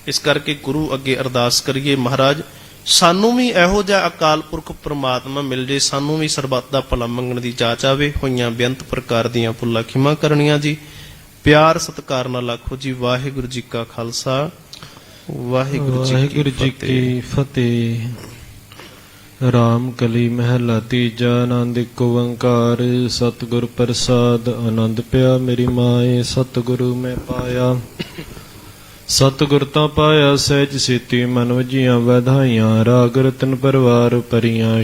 Speaker 1: ਇਸ ਕਰਕੇ ਗੁਰੂ ਅੱਗੇ ਅਰਦਾਸ ਕਰੀਏ, ਮਹਾਰਾਜ ਸਾਨੂੰ ਵੀ ਇਹੋ ਜਿਹਾ ਅਕਾਲ ਪੁਰਖ ਪ੍ਰਮਾਤਮਾ ਮਿਲ ਜੇ, ਸਾਨੂੰ ਵੀ ਸਰਬੱਤ ਦਾ ਭਲਾ ਮੰਗਣ ਦੀ ਜਾਚ ਆਵੇ। ਹੋਈਆਂ ਬੇਅੰਤ ਪ੍ਰਕਾਰ ਦੀਆਂ ਭੁੱਲਾਂ ਖਿਮਾ ਕਰਨੀਆਂ ਜੀ। ਪਿਆਰ ਸਤਿਕਾਰ ਨਾਲ ਆਖੋ ਜੀ ਵਾਹਿਗੁਰੂ ਜੀ ਕਾ ਖਾਲਸਾ, ਵਾਹਿਗੁਰੂ ਜੀ ਕੀ ਫਤਿਹ। ਰਾਮ ਕਲੀ ਮਹਿਲਾ ਤੀਜਾ। ਆਨੰਦ ਏਕ ਓੰਕਾਰ ਸਤਿਗੁਰ ਪ੍ਰਸਾਦ। ਆਨੰਦ ਪਿਆ ਮੇਰੀ ਮਾਏ ਸਤਿਗੁਰੂ ਮੈਂ ਪਾਇਆ। ਸਤਿਗੁਰ ਤਾਂ ਪਾਇਆ ਸਹਿਜ ਸੀਤੀ ਮਨ ਵਜੀਆਂ ਵਧਾਈਆਂ। ਰਾਗ ਰਤਨ ਪਰਵਾਰ ਭਰੀਆਂ।